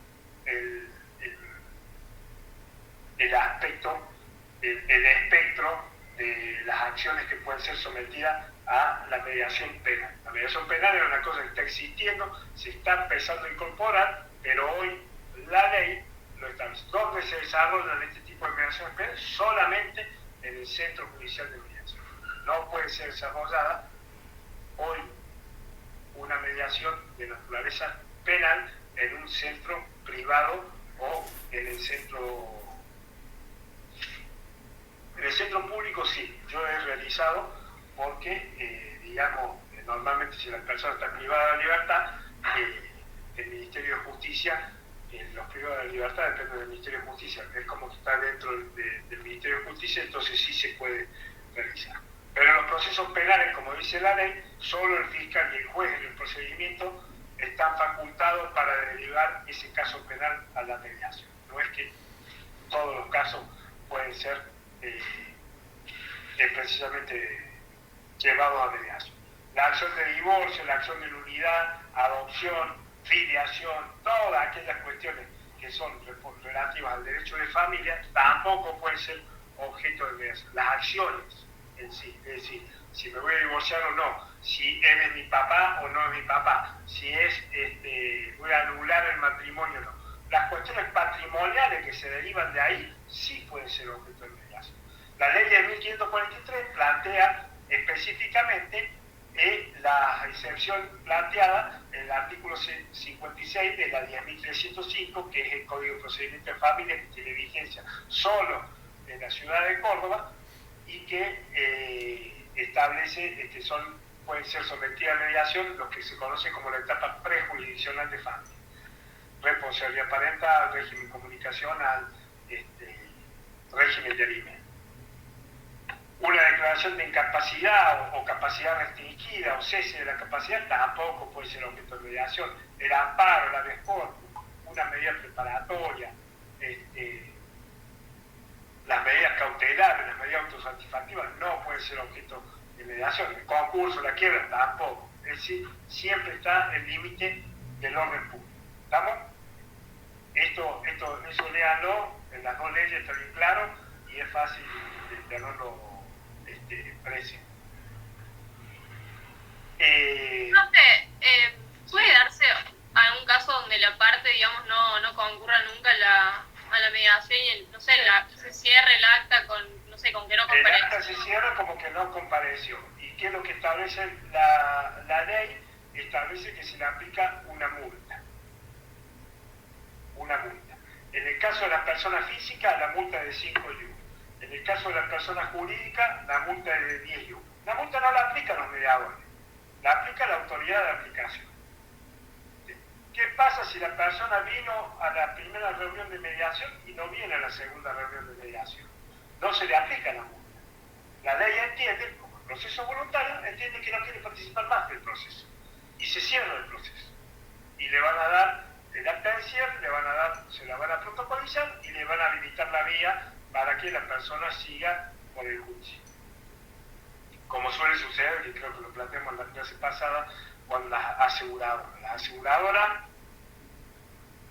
el aspecto, el espectro de las acciones que pueden ser sometidas a la mediación penal. La mediación penal es una cosa que está existiendo, se está empezando a incorporar, pero hoy la ley lo establece. ¿Dónde se desarrollan este tipo de mediaciones penales? Solamente en el Centro Judicial de Mediación. No puede ser desarrollada hoy una mediación de naturaleza penal en un centro privado o en el centro público. Sí, yo he realizado porque, normalmente si la persona está privada de libertad, el Ministerio de Justicia, los privados de libertad dependen del Ministerio de Justicia, es como que está dentro del Ministerio de Justicia, entonces sí se puede realizar. Pero en los procesos penales, como dice la ley, solo el fiscal y el juez en el procedimiento están facultados para derivar ese caso penal a la mediación. No es que todos los casos pueden ser precisamente llevados a mediación. La acción de divorcio, la acción de nulidad, adopción, filiación, todas aquellas cuestiones que son relativas al derecho de familia, tampoco pueden ser objeto de mediación. Las acciones en sí, es decir, si me voy a divorciar o no, si él es mi papá o no es mi papá, si voy a anular el matrimonio o no. Las cuestiones patrimoniales que se derivan de ahí sí pueden ser objeto de mediación. La ley de 1543 plantea específicamente la excepción planteada en el artículo 56 de la 10.305, que es el Código de Procedimiento de Familia, que tiene vigencia solo en la ciudad de Córdoba y que establece que pueden ser sometidas a mediación los que se conoce como la etapa prejurisdiccional de familia. Responsabilidad parental, régimen comunicacional, régimen de alimentos. Una declaración de incapacidad o capacidad restringida o cese de la capacidad tampoco puede ser objeto de mediación. El amparo, la descorte, una medida preparatoria, las medidas cautelares, las medidas autosatisfactivas no pueden ser objeto de mediación. El concurso, la quiebra tampoco. Es decir, siempre está el límite del orden público. ¿Estamos? Eso léanlo, en las dos leyes está bien claro y es fácil de tenerlo presente. No sé, ¿puede darse algún caso donde la parte, digamos, no concurra nunca a la mediación y, no sé, se cierre el acta con, no sé, con que no compareció? El acta se cierra como que no compareció. ¿Y qué es lo que establece la ley? Establece que se le aplica una multa. Una multa. En el caso de las personas físicas, la multa es de 5 yuros. En el caso de las personas jurídicas, la multa es de 10 yuros. La multa no la aplican los mediadores, la aplica la autoridad de aplicación. ¿Qué pasa si la persona vino a la primera reunión de mediación y no viene a la segunda reunión de mediación? No se le aplica la multa. La ley entiende, como proceso voluntario, entiende que no quiere participar más del proceso. Y se cierra el proceso. Y le van a dar el acta de cierre, se la van a protocolizar y le van a habilitar la vía para que la persona siga por el juicio. Como suele suceder, y creo que lo planteamos en la clase pasada, con las aseguradoras. Las aseguradoras,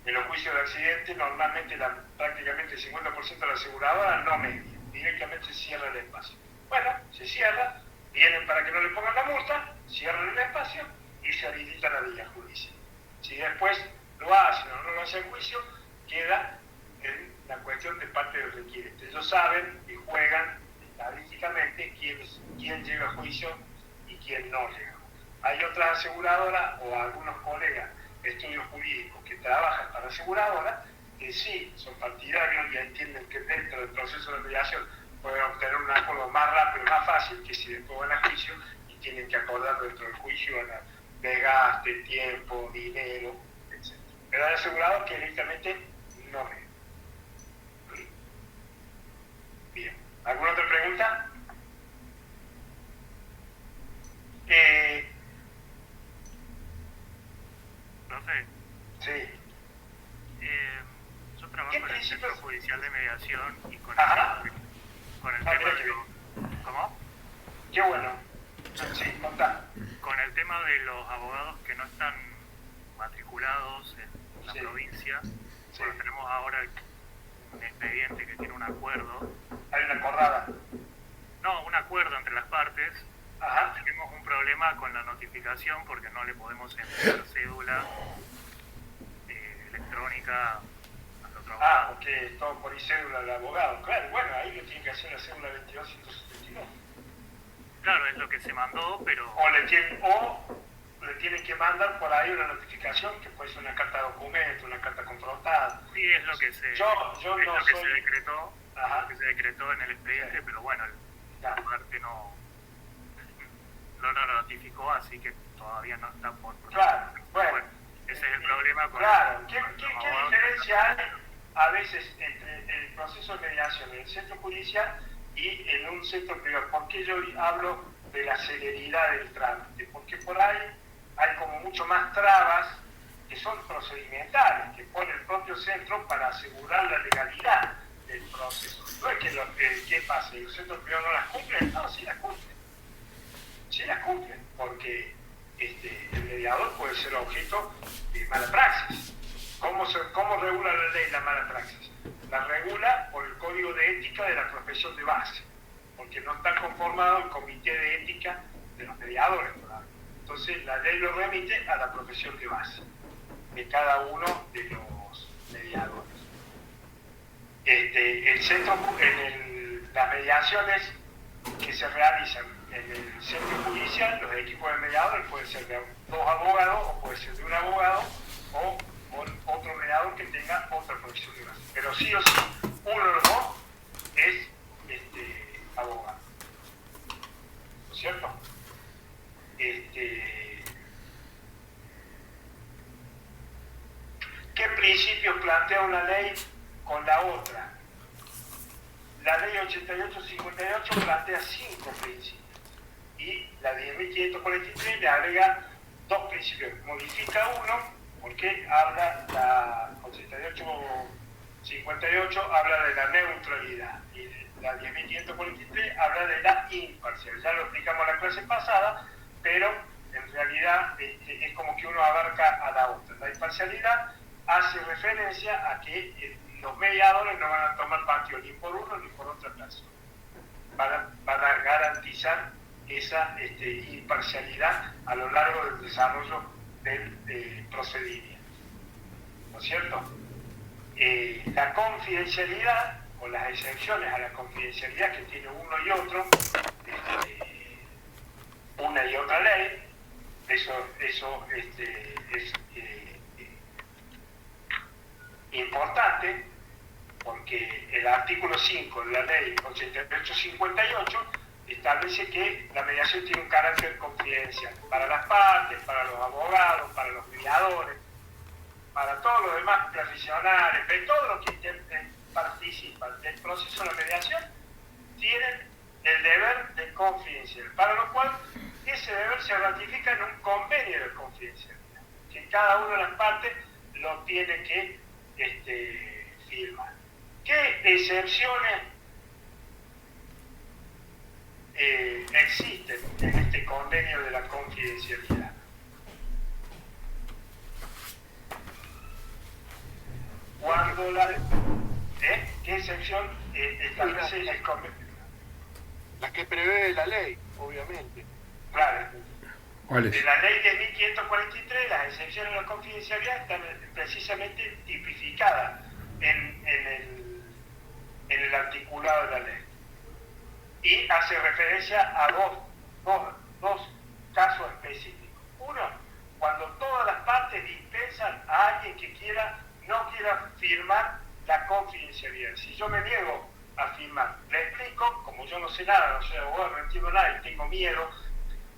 en los juicios de accidente, normalmente prácticamente el 50% de las aseguradoras no median, directamente cierra el espacio. Bueno, se cierra, vienen para que no le pongan la multa, cierran el espacio y se habilita la vía judicial. Si después lo hacen o no lo hacen en juicio, queda en la cuestión de parte del requirente. Ellos saben y juegan estadísticamente quién llega a juicio y quién no llega. Hay otras aseguradoras o algunos colegas de estudios jurídicos que trabajan para aseguradoras que sí son partidarios y entienden que dentro del proceso de mediación pueden obtener un acuerdo más rápido y más fácil que si después van a juicio y tienen que acordar dentro del juicio desgaste, tiempo, dinero, etc. Pero hay aseguradores que directamente no ven. Bien. ¿Alguna otra pregunta? Profe. Sí. Yo trabajo en el Centro Judicial de Mediación y con el tema de los... ¿Cómo? Qué bueno. Sí, contá. Con el tema de los abogados que no están matriculados en la provincia, bueno, tenemos ahora un expediente que tiene un acuerdo. Hay una acordada. No, un acuerdo entre las partes. Ajá. Tenemos un problema con la notificación porque no le podemos enviar cédula electrónica al otro abogado. Porque es todo por cédula del abogado. Claro, bueno, ahí lo tiene que hacer la cédula 22.172. Claro, es lo que se mandó, pero... O le tienen que mandar por ahí una notificación, que puede ser una carta de documento, una carta confrontada. Sí, es lo que se, se decretó. Ajá. Lo que se decretó en el expediente, pero bueno, la parte no lo notificó, así que todavía no está por... Claro, bueno, ese es el problema con... Claro, ¿qué diferencia hay a veces entre el proceso de mediación en el centro judicial y en un centro privado? ¿Por qué yo hablo de la celeridad del trámite? Porque por ahí hay como mucho más trabas que son procedimentales, que pone el propio centro para asegurar la legalidad del proceso. No es que ¿qué pasa? ¿Los centros privados no las cumplen? No, sí las cumplen. Sí las cumplen, porque el mediador puede ser objeto de mala praxis. ¿Cómo regula la ley la mala praxis? La regula por el código de ética de la profesión de base, porque no está conformado el comité de ética de los mediadores. Entonces la ley lo remite a la profesión de base de cada uno de los mediadores. Las mediaciones que se realizan en el centro judicial, los equipos de mediadores pueden ser de dos abogados o puede ser de un abogado o otro mediador que tenga otra profesión de base. Pero sí o sí, uno de los dos es abogado. ¿No es cierto? ¿Qué principios plantea una ley con la otra? la ley 8858 plantea 5 principios y la 10.543 le agrega 2 principios. Modifica uno porque habla, la 8858 habla de la neutralidad y la 10.543 habla de la imparcialidad. Ya lo explicamos en la clase pasada, pero en realidad es como que uno abarca a la otra. La imparcialidad hace referencia a que los mediadores no van a tomar partido ni por uno ni por otra persona. Van a garantizar esa imparcialidad a lo largo del desarrollo del procedimiento. ¿No es cierto? La confidencialidad o las excepciones a la confidencialidad que tiene uno y otro, una y otra ley, eso es importante porque el artículo 5 de la ley 8858 establece que la mediación tiene un carácter confidencial para las partes, para los abogados, para los mediadores, para todos los demás profesionales, de todos los que participan del proceso de la mediación, tienen el deber de confidencialidad, para lo cual ese deber se ratifica en un convenio de confidencialidad, que cada una de las partes lo tiene que firmar. ¿Qué excepciones existen en este convenio de la confidencialidad? Cuando ¿qué excepción establece el convenio? La que prevé la ley, obviamente. Claro. ¿Cuál es? En la ley de 1543, las excepciones a la confidencialidad están precisamente tipificadas en el articulado de la ley. Y hace referencia a dos casos específicos. Uno, cuando todas las partes dispensan a alguien que no quiera firmar la confidencialidad. Si yo me niego a firmar, le explico, como yo no sé nada, no soy abogado, no entiendo nada y tengo miedo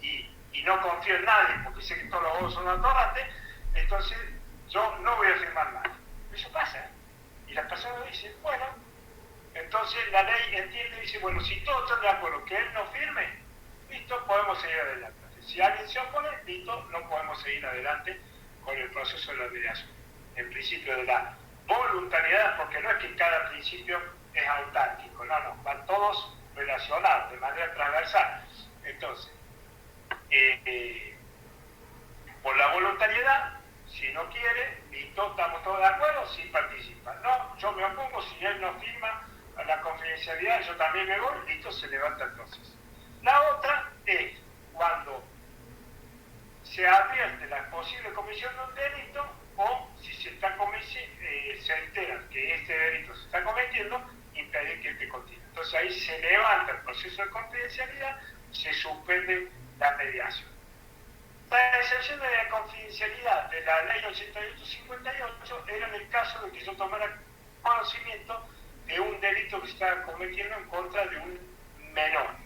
y no confío en nadie porque sé que todos los abogados son atorrantes, entonces yo no voy a firmar nada. Eso pasa. Y la persona dice, bueno, entonces la ley entiende y dice, bueno, si todos están de acuerdo que él no firme, listo, podemos seguir adelante. Si alguien se opone, listo, no podemos seguir adelante con el proceso de la mediación. El principio de la voluntariedad, porque no es que cada principio es autárquico, no, van todos relacionados de manera transversal. Entonces, por la voluntariedad, si no quiere, listo, estamos todos de acuerdo, sí participa. No, yo me opongo, si él no firma a la confidencialidad, yo también me voy, listo, se levanta el proceso. La otra es cuando se advierte la posible comisión de un delito o si se enteran que este delito se está cometiendo, impedir que este continúe. Entonces ahí se levanta el proceso de confidencialidad, se suspende la mediación. La excepción de la confidencialidad de la ley 8858 era en el caso de que yo tomara conocimiento de un delito que se estaba cometiendo en contra de un menor.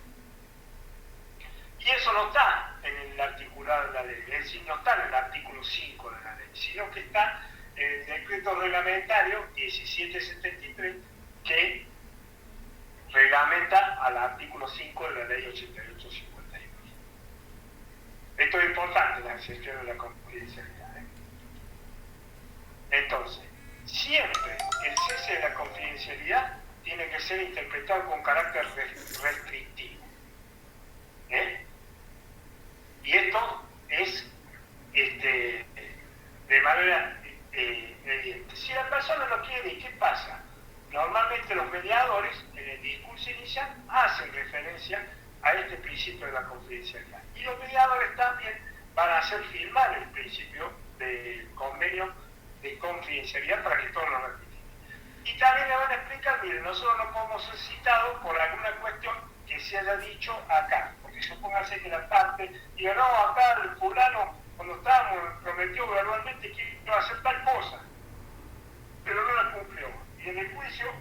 Y eso no está en el articulado de la ley, es decir, no está en el artículo 5 de la ley, sino que está en el decreto reglamentario 1773 que reglamenta al artículo 5 de la ley 8852. Esto es importante, la excepción de la confidencialidad. Entonces, siempre el cese de la confidencialidad tiene que ser interpretado con carácter restrictivo. Y esto es de manera evidente. Si la persona no quiere, ¿qué pasa? Normalmente los mediadores en el discurso inicial hacen referencia a este principio de la confidencialidad. Y los mediadores también van a hacer firmar el principio del convenio de confidencialidad para que todos lo ratifiquen. Y también le van a explicar, miren, nosotros no podemos ser citados por alguna cuestión que se haya dicho acá. Porque supóngase que la parte diga, no, acá el fulano, cuando estábamos, prometió verbalmente que iba a hacer tal cosa, pero no la cumplió. Y en el juicio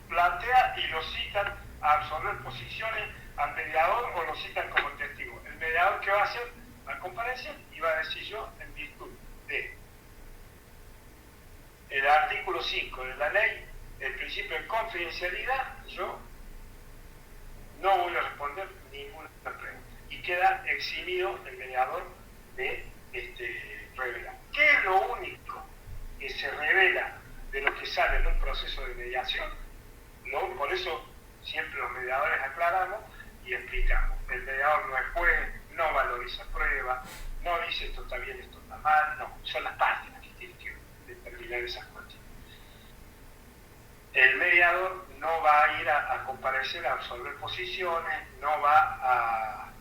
plantea y lo citan a absorber posiciones al mediador o lo citan como testigo. El mediador, ¿qué va a hacer? Va a comparecer y va a decir yo, en virtud de el artículo 5 de la ley el principio de confidencialidad, yo no voy a responder ninguna pregunta. Y queda eximido el mediador de revelar. ¿Qué es lo único que se revela de lo que sale en un proceso de mediación? Por eso siempre los mediadores aclaramos y explicamos. El mediador no es juez, no valoriza pruebas, no dice esto está bien, esto está mal, no, son las partes las que tienen que determinar esas cuestiones. El mediador no va a ir a comparecer, a absolver posiciones, no va a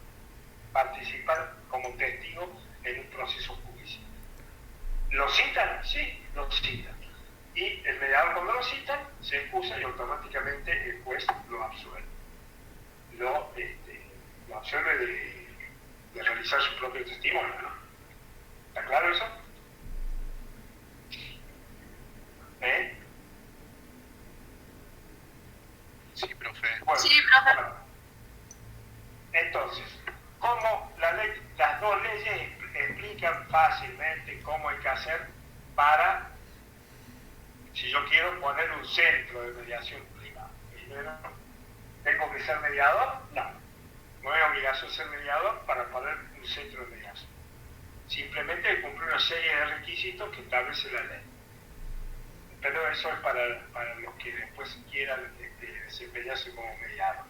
participar como testigo en un proceso judicial. ¿Lo citan? Sí, lo citan. Y el mediador, cuando lo citan, se excusa y automáticamente el juez lo absuelve. Lo absuelve de realizar su propio testimonio, ¿no? ¿Está claro eso? Sí, profe. Bueno, Sí, profe. bueno. Entonces, como las dos leyes explican fácilmente cómo hay que hacer para, si yo quiero poner un centro de mediación privada. Primero, ¿tengo que ser mediador? No hay obligación de ser mediador para poner un centro de mediación. Simplemente hay que cumplir una serie de requisitos que establece la ley. Pero eso es para los que después quieran desempeñarse como mediador.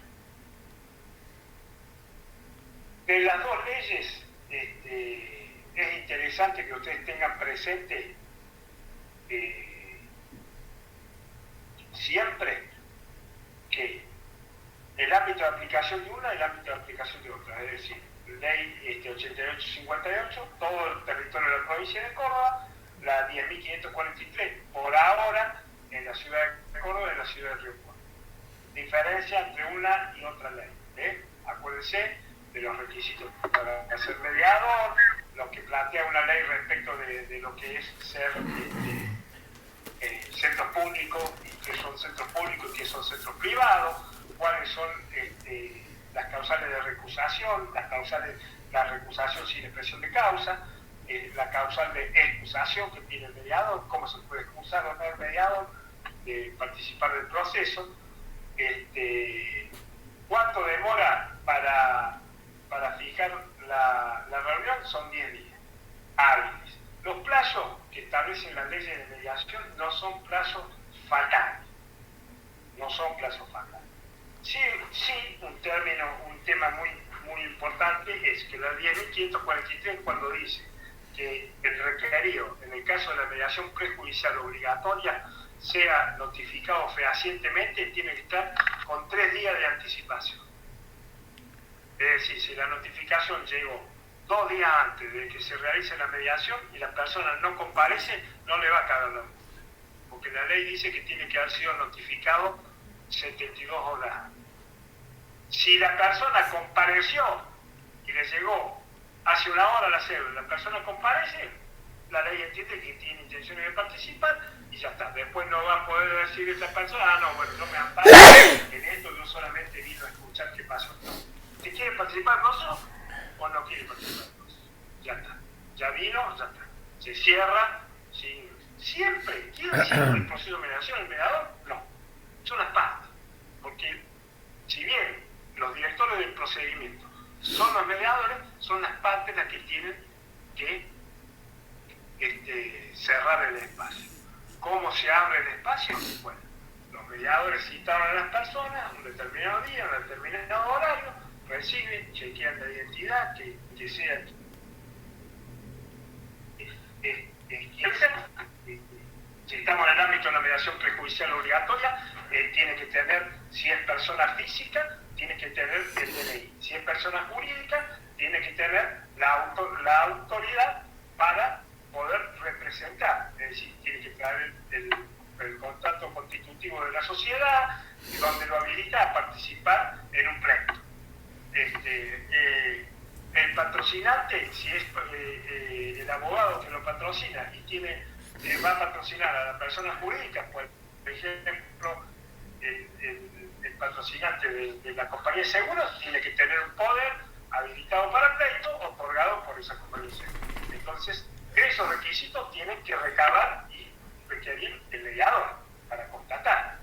De las dos leyes, es interesante que ustedes tengan presente siempre que el ámbito de aplicación de una y el ámbito de aplicación de otra. Es decir, ley 8858, todo el territorio de la provincia de Córdoba, la 10.543, por ahora en la ciudad de Córdoba y en la ciudad de Río Cuarto. Diferencia entre una y otra ley. Acuérdense de los requisitos para ser mediador, lo que plantea una ley respecto de lo que es ser centros públicos, y qué son centros públicos y qué son centros privados, cuáles son las causales de recusación, la recusación sin expresión de causa, la causal de excusación que tiene el mediador, cómo se puede excusar o no el mediador de participar del proceso, cuánto demora para fijar la reunión, son 10 días hábiles. Los plazos que establecen las leyes de mediación no son plazos fatales, Sí, un tema muy importante es que la 10.543, cuando dice que el requerido, en el caso de la mediación prejudicial obligatoria, sea notificado fehacientemente, tiene que estar con 3 días de anticipación. Es decir, si la notificación llegó 2 días antes de que se realice la mediación y la persona no comparece, no le va a caer la multa. Porque la ley dice que tiene que haber sido notificado 72 horas antes. Si la persona compareció y le llegó hace 1 hora la cédula y la persona comparece, la ley entiende que tiene intenciones de participar y ya está. Después no va a poder decir esta persona, no me amparo en esto, yo solamente vino a escuchar qué pasó. ¿Te quiere participar el proceso o no quiere participar el proceso? Ya está. Ya vino, ya está. Se cierra. Siempre, ¿quiere decir el proceso de mediación, el mediador? No. Son las partes. Porque si bien los directores del procedimiento son los mediadores, son las partes las que tienen que cerrar el espacio. ¿Cómo se abre el espacio? Bueno, los mediadores citaron a las personas un determinado día, un determinado horario, reciben, chequean la identidad, que sea si estamos en el ámbito de la mediación prejudicial obligatoria, tiene que tener, si es persona física, tiene que tener el DNI. Si es persona jurídica, tiene que tener la autoridad para poder representar. Es decir, tiene que traer el contrato constitutivo de la sociedad, donde lo habilita a participar en un pleito. El patrocinante, si es el abogado que lo patrocina y va a patrocinar a la persona jurídica, por ejemplo, el patrocinante de la compañía de seguros tiene que tener un poder habilitado para el pleito otorgado por esa compañía de seguros. Entonces, esos requisitos tienen que recabar y requerir el mediador para constatar.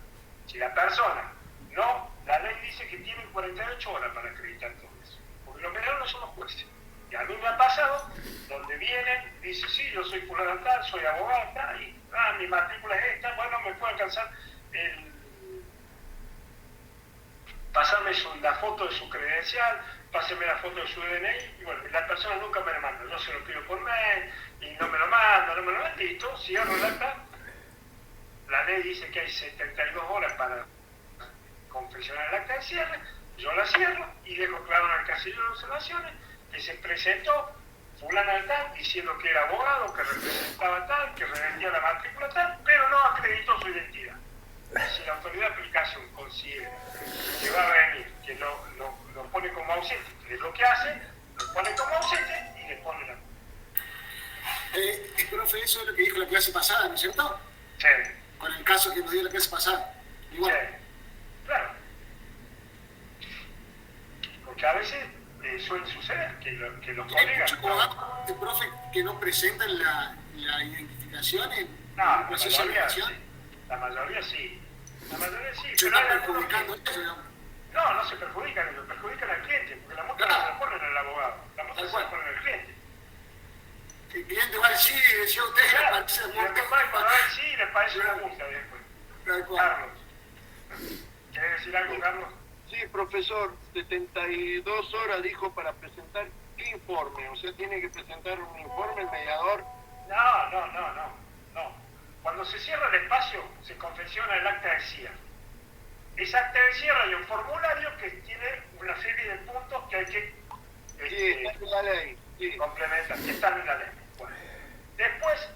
Si la persona no, la ley dice que tienen 48 horas para acreditar todo eso. Porque los mediadores no somos jueces. Y a mí me ha pasado donde vienen, dice, sí, yo soy fulano tal, soy abogada, y mi matrícula es esta, bueno, me puede alcanzar pasarme la foto de su credencial, páseme la foto de su DNI, y bueno, la persona nunca me la manda, yo se lo pido por mail, y no me lo manda, listo, cierro el acta. La ley dice que hay 72 horas para confeccionar el acta de cierre, yo la cierro y dejo claro en el casillo de observaciones que se presentó fulana tal diciendo que era abogado, que representaba tal, que revendía la matrícula tal, pero no acreditó su identidad. Si la autoridad de aplicación considera que va a venir, que lo pone como ausente, que es lo que hace, lo pone como ausente y le pone la profe, eso es lo que dijo la clase pasada, ¿no es cierto? Sí. Con el caso que nos dio la clase pasada. Igual. Sí, claro. Porque a veces suele suceder que los colegas... Hay muchos abogados, profe, que no presentan la identificación en No, el proceso de elección. La mayoría sí. La mayoría sí. Se pero está hay algunos perjudicando que... eso, digamos. No se perjudican, ellos perjudican al cliente, porque la multa no se la ponen al abogado, la multa se la ponen al cliente. El cliente va al CIDI y decía usted, Claro, parece y después cuando va al sí le parece una multa después. Tal cual. Carlos, ¿querés decir algo, Carlos? Sí, profesor, 72 horas dijo para presentar informe, o sea, tiene que presentar un informe el mediador. No. Cuando se cierra el espacio, se confecciona el acta de cierre. Ese acta de cierre hay un formulario que tiene una serie de puntos que hay que Sí, está en la ley. Sí. complementar, que están en la ley. Bueno, después,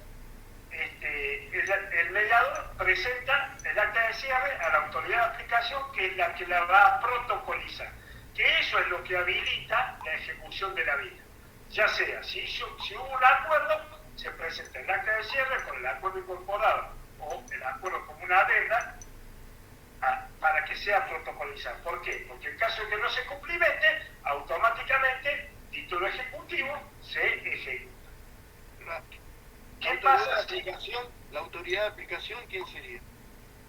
el mediador presenta el acta de cierre a la autoridad de aplicación, que es la que la va a protocolizar. Que eso es lo que habilita la ejecución de la vida. Ya sea, si hubo un acuerdo, se presenta el acta de cierre con el acuerdo incorporado o el acuerdo como una adenda para que sea protocolizado. ¿Por qué? Porque en caso de que no se cumplimente, automáticamente título ejecutivo se ejecuta. ¿Qué pasa si... La autoridad de aplicación, ¿quién sería?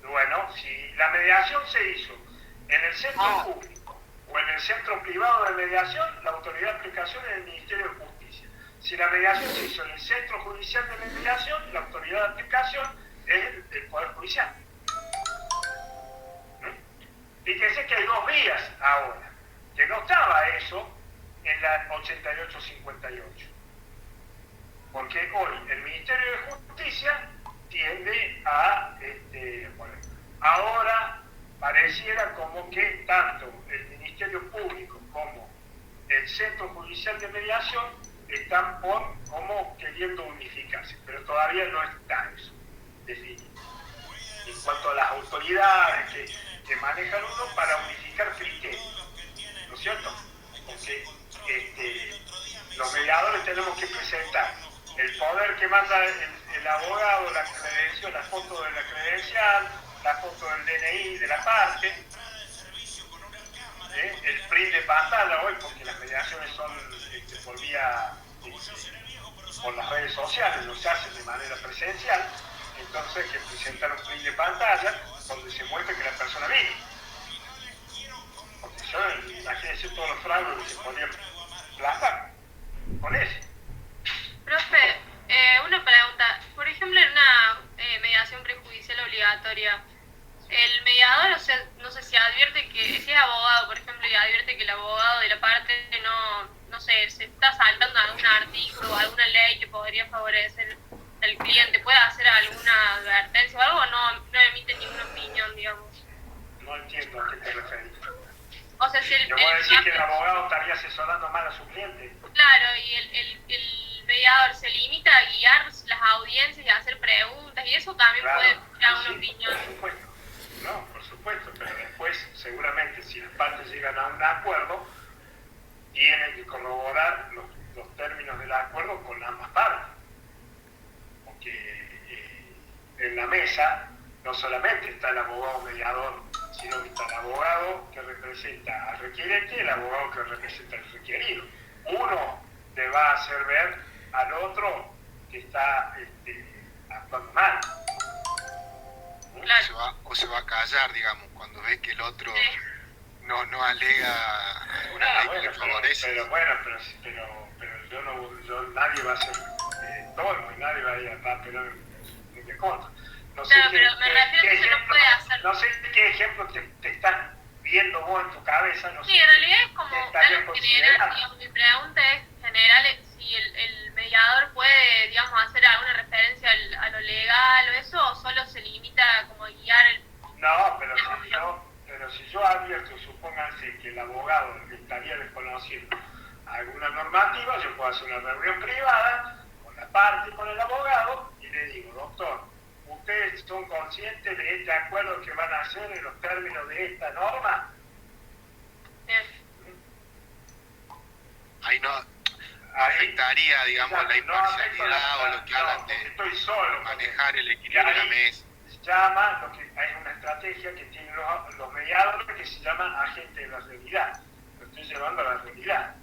Bueno, si la mediación se hizo en el centro público o en el centro privado de mediación, la autoridad de aplicación es el Ministerio de Justicia. Si la mediación se hizo en el centro judicial de mediación, la autoridad de aplicación es el Poder Judicial. Fíjense que hay dos vías ahora, que no estaba eso en la 8858. Porque hoy el Ministerio de Justicia tiende a, ahora pareciera como que tanto el Ministerio Público como el Centro Judicial de Mediación están como queriendo unificarse, pero todavía no está eso definido. En cuanto a las autoridades que manejan uno para unificar criterios, ¿no es cierto? Porque los mediadores tenemos que presentar el poder que manda el abogado, la credencial, la foto de la credencial, la foto del DNI de la parte, el print de pantalla hoy, porque las mediaciones son por vía, por las redes sociales, no se hacen de manera presencial, entonces hay que presentar un print de pantalla donde se muestra que la persona vino. Porque yo, imagínense todos los fraudes que se podían plasmar con eso. Profe, una pregunta. Por ejemplo, en una mediación prejudicial obligatoria, el mediador, o sea, no sé si advierte que, si es abogado, por ejemplo, y advierte que el abogado de la parte no sé, se está saltando algún artículo o alguna ley que podría favorecer al cliente, ¿puede hacer alguna advertencia o algo o no emite ninguna opinión, digamos? No entiendo a qué te referís. O sea, si ¿Le voy a decir que el abogado estaría asesorando mal a su cliente? Claro, y el mediador se limita a guiar las audiencias y a hacer preguntas, y eso también puede dar una opinión. Por supuesto. No, por supuesto, pero después, seguramente, si las partes llegan a un acuerdo, tienen que corroborar los términos del acuerdo con ambas partes. Porque en la mesa no solamente está el abogado mediador, sino que está el abogado que representa al requerente y el abogado que representa al requerido. Uno le va a hacer ver al otro que está actuando mal. Claro. o se va a callar, digamos, cuando ve que el otro no alega alguna ley que le favorece. Pero nadie va a ser torpe, nadie va a ir a pelar en mi contra. No sé claro, pero me refiero que se no puede hacer. No sé qué ejemplo te están viendo vos en tu cabeza. No sí, sé en realidad es como algo general, digamos, mi pregunta es general, si el mediador puede, digamos, hacer alguna referencia a lo legal o eso, o solo se limita como a guiar el... No, pero si yo advierto, supónganse que el abogado estaría desconociendo alguna normativa, yo puedo hacer una reunión privada con la parte y con el abogado y le digo, doctor, ¿ustedes son conscientes de este acuerdo que van a hacer en los términos de esta norma? Ahí no afectaría, digamos, la imparcialidad o lo que hablan de estoy solo, manejar el equilibrio de la mesa. Llama, hay una estrategia que tienen los mediadores que se llama agente de la realidad. Lo estoy llevando a la realidad.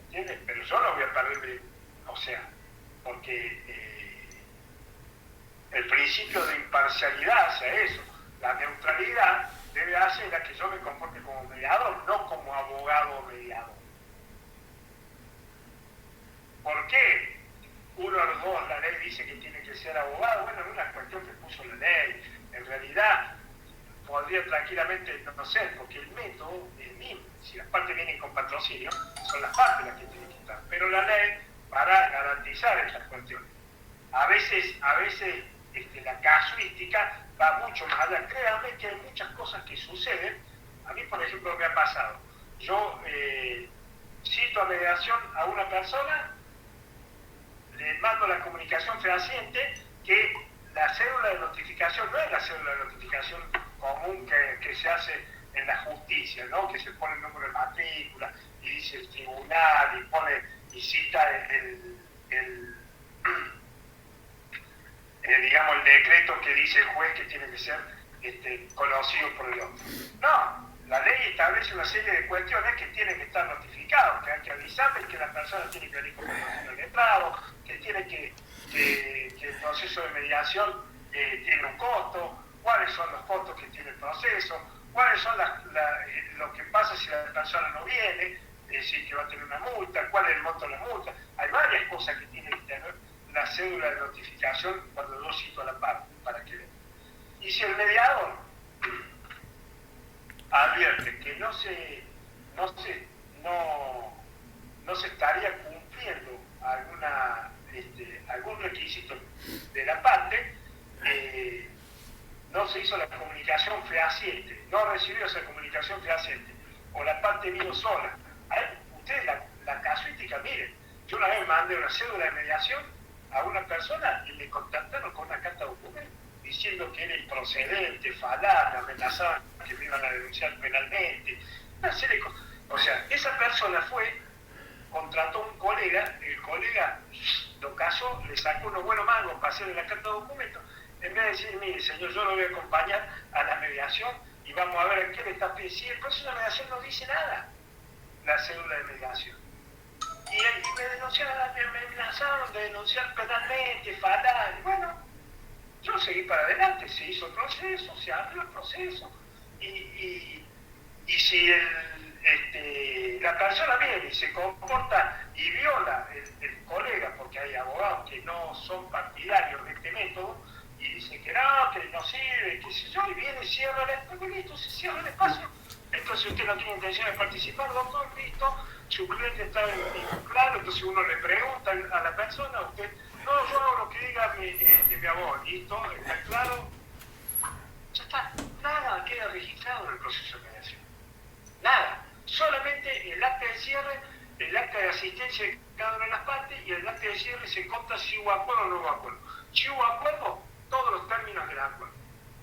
¿Entiendes? Pero yo no voy a perder, porque el principio de imparcialidad hace eso. La neutralidad debe hacer a que yo me comporte como mediador, no como abogado o mediador. ¿Por qué? Uno de los dos, la ley dice que tiene que ser abogado. Bueno, es una cuestión que puso la ley. En realidad, podría tranquilamente no ser, porque el método es el mismo. Si las partes vienen con patrocinio, son las partes las que tienen que estar. Pero la ley, para garantizar estas cuestiones. A veces la casuística va mucho más allá. Créanme que hay muchas cosas que suceden. A mí, por ejemplo, me ha pasado. Yo cito a mediación a una persona, le mando la comunicación fehaciente que la cédula de notificación no es la cédula de notificación común que se hace en la justicia, ¿no? Que se pone el número de matrícula y dice el tribunal y cita digamos el decreto que dice el juez que tiene que ser conocido por el otro. No, la ley establece una serie de cuestiones que tienen que estar notificadas, que hay que avisarles, que la persona tiene que venir con el letrado, que tiene que el proceso de mediación tiene un costo, cuáles son los costos que tiene el proceso, cuáles son lo que pasa si la persona no viene, es decir, que va a tener una multa, cuál es el monto de la multa. Hay varias cosas que tiene que tener la cédula de notificación cuando yo cito a la parte, para que vean. Y si el mediador advierte que no se estaría cumpliendo algún requisito de la parte, no se hizo la comunicación fehaciente, no recibió esa comunicación fehaciente, o la parte vino sola. Ustedes la casuística, miren, yo una vez mandé una cédula de mediación a una persona y le contactaron con una carta de documento diciendo que era improcedente, falaz, amenazaban que me iban a denunciar penalmente, una serie de cosas. O sea, esa persona contrató a un colega, el colega lo casó, le sacó unos buenos mangos para hacerle la carta de documento, en vez de decir, mire señor, yo lo voy a acompañar a la mediación y vamos a ver qué le está pidiendo. Si el proceso de la mediación no dice nada, la cédula de mediación. Y me denunciaron, me amenazaron de denunciar penalmente, fatal. Bueno, yo seguí para adelante, se hizo el proceso, se abrió el proceso. Y si la persona viene y se comporta y viola el colega, porque hay abogados que no son partidarios de este método, y dicen que no sirve, qué sé yo, y viene y cierra el espacio, listo, se cierra el espacio. Entonces usted no tiene intención de participar, doctor, listo, su cliente está claro, entonces uno le pregunta a la persona, usted, no, yo hago lo que diga mi abogado, listo, está claro, ya está, nada queda registrado en el proceso de mediación, nada, solamente el acta de cierre, el acta de asistencia de cada una de las partes y el acta de cierre se conta si hubo acuerdo o no hubo acuerdo. Si hubo acuerdo, todos los términos del acuerdo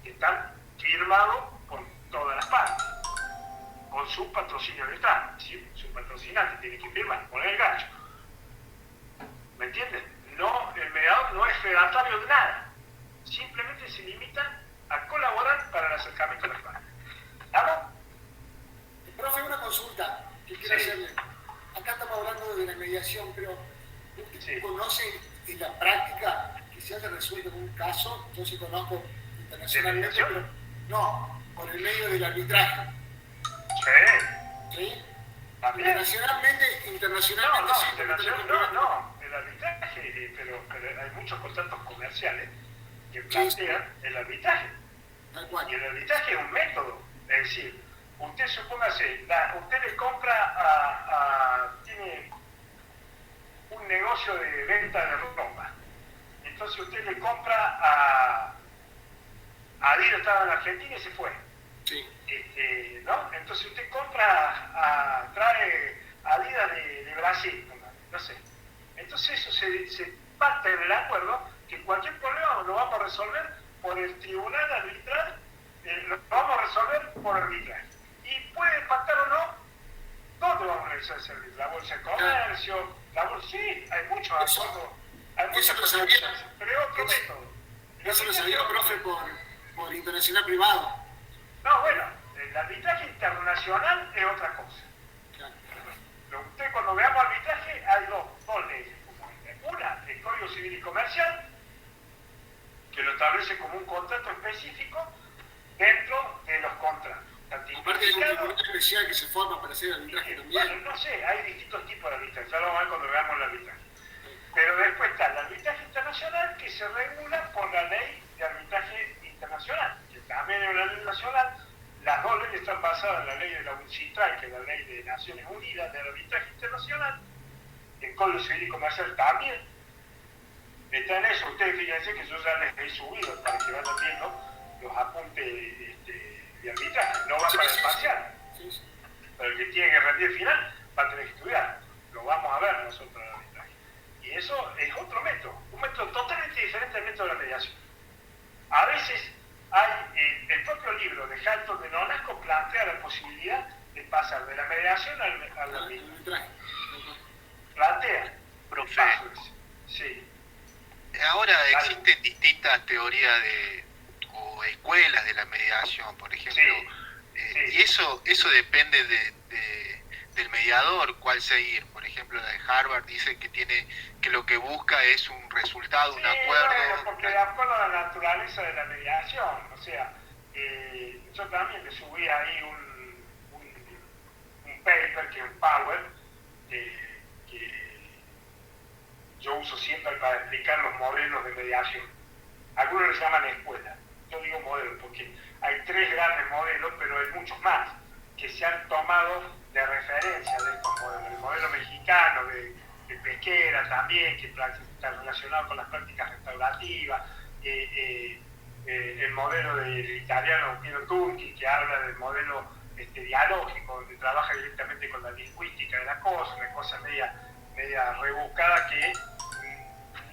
que están firmados por todas las partes, con su patrocinio detrás, ¿sí? Su patrocinante tiene que firmar, poner el gancho. ¿Me entienden? No, el mediador no es fedatario de nada, simplemente se limita a colaborar para el acercamiento de las partes. ¿Vamos? Profe, una consulta que quiero hacerle. Acá estamos hablando de la mediación, pero ¿usted conoce en la práctica que se haya resuelto en un caso, yo sí conozco internacionalmente, pero no, por el medio del arbitraje. ¿Sí? Internacionalmente no, el arbitraje, pero hay muchos contratos comerciales que plantean el arbitraje. Y el arbitraje es un método, es decir, usted supóngase, usted le compra tiene un negocio de venta de ropa, entonces usted le compra a Adidas, estaba en Argentina y se fue. Sí. ¿No? Entonces usted trae Adidas de Brasil, no sé. Entonces eso se parte en el acuerdo que cualquier problema lo vamos a resolver por el tribunal arbitral, lo vamos a resolver por arbitraje. Y puede pactar o no, ¿dónde vamos a realizar ese arbitraje? La bolsa de comercio, la bolsa, sí, hay muchos acuerdos, hay muchas cosas, pero es otro método. Eso lo sabía, profe, por internacional privado. No, bueno, el arbitraje internacional es otra cosa. Usted cuando veamos arbitraje hay dos leyes. Una, el Código Civil y Comercial, que lo establece como un contrato específico dentro de los contratos. Aparte hay un tribunal especial que se forma para hacer arbitraje también. Bueno, no sé, hay distintos tipos de arbitraje, ya lo vamos a ver cuando veamos el arbitraje. Pero después está el arbitraje internacional que se regula por la ley de arbitraje internacional, que también es una ley nacional. Las dos leyes están basadas en la ley de la UNCITRAL, que es la ley de Naciones Unidas del arbitraje internacional. El Código Civil y Comercial también está en eso. Ustedes fíjense que yo ya les he subido para que vayan viendo los apuntes de arbitraje. No va para el parcial, pero el que tiene que rendir el final va a tener que estudiar. Lo vamos a ver nosotros en el arbitraje. Y eso es otro método, un método totalmente diferente al método de la mediación. A veces el propio libro de Halton de Nolasco plantea la posibilidad de pasar de la mediación al arbitraje. Plantea. Profe, sí. Ahora existen distintas teorías o escuelas de la mediación, por ejemplo, y eso depende del mediador, cuál seguir. Por ejemplo, la de Harvard dice que lo que busca es un resultado, un acuerdo. Bueno, porque de acuerdo a la naturaleza de la mediación, o sea, yo también le subí ahí un paper, que es un Power, que yo uso siempre para explicar los modelos de mediación. Algunos les llaman escuela, yo digo modelos porque hay 3 grandes modelos, pero hay muchos más que se han tomado de referencia de estos modelos. El modelo mexicano de Pesquera también, que está relacionado con las prácticas restaurativas, el modelo del italiano Piero Turchi, que habla del modelo dialógico, donde trabaja directamente con la lingüística de la cosa, una cosa media rebuscada que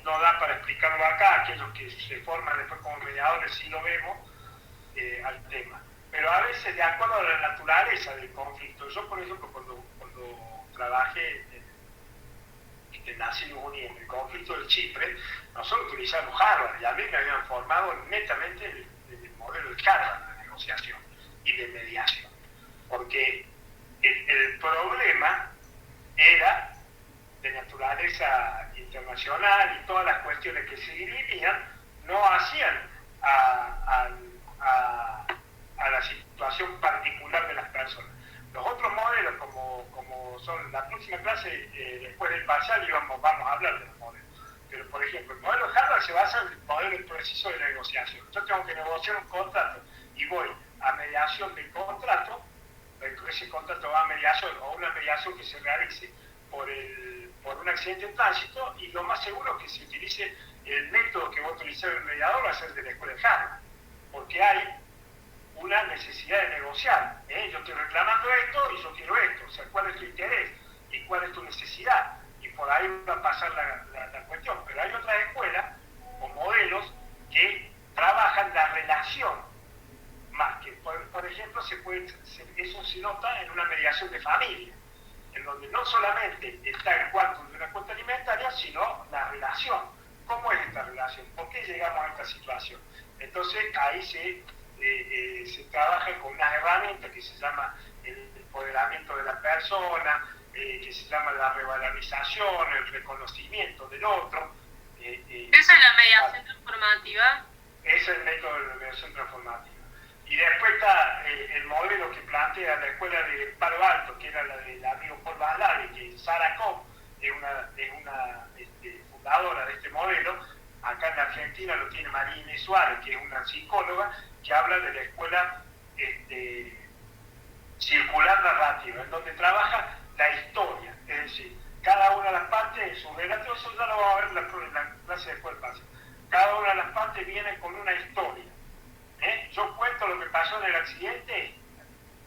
no da para explicarlo acá. Aquellos que se forman después como mediadores sí lo vemos al tema. Pero a veces, de acuerdo a la naturaleza del conflicto, yo por ejemplo cuando trabajé en Naciones Unidas, en el conflicto del Chipre, nosotros utilizamos Harvard, y a mí me habían formado netamente el modelo de Harvard de negociación y de mediación, porque el problema era de naturaleza internacional y todas las cuestiones que se dirimían no hacían a la situación particular de las personas. Los otros modelos, como son la próxima clase, después del parcial, vamos a hablar de los modelos. Pero, por ejemplo, el modelo Harvard se basa en el modelo preciso de negociación. Yo tengo que negociar un contrato y voy a mediación del contrato, ese contrato va a mediación o una mediación que se realice por un accidente de tránsito, y lo más seguro es que se utilice el método que va a utilizar el mediador, va a ser de la escuela de Harvard, porque hay una necesidad de negociar. Yo estoy reclamando esto y yo quiero esto, o sea, cuál es tu interés y cuál es tu necesidad, y por ahí va a pasar la cuestión. Pero hay otras escuelas o modelos que trabajan la relación más que, por ejemplo, eso se nota en una mediación de familia, en donde no solamente está el cuánto de una cuenta alimentaria, sino la relación. ¿Cómo es esta relación? ¿Por qué llegamos a esta situación? Entonces ahí se trabaja con unas herramientas que se llama el empoderamiento de la persona, que se llama la revalorización, el reconocimiento del otro, Esa es la mediación transformativa. Ese es el método de la mediación transformativa. Y después está el modelo que plantea la escuela de Palo Alto, que era la del amigo Paul Vaslade, que Sarah Cobb es una fundadora de este modelo. Acá en Argentina lo tiene María Inés Suárez, que es una psicóloga, que habla de la escuela circular narrativa, en donde trabaja la historia, es decir, cada una de las partes en su relato, eso ya lo vamos a ver en la clase de cuerpo. Cada una de las partes viene con una historia. Yo cuento lo que pasó en el accidente,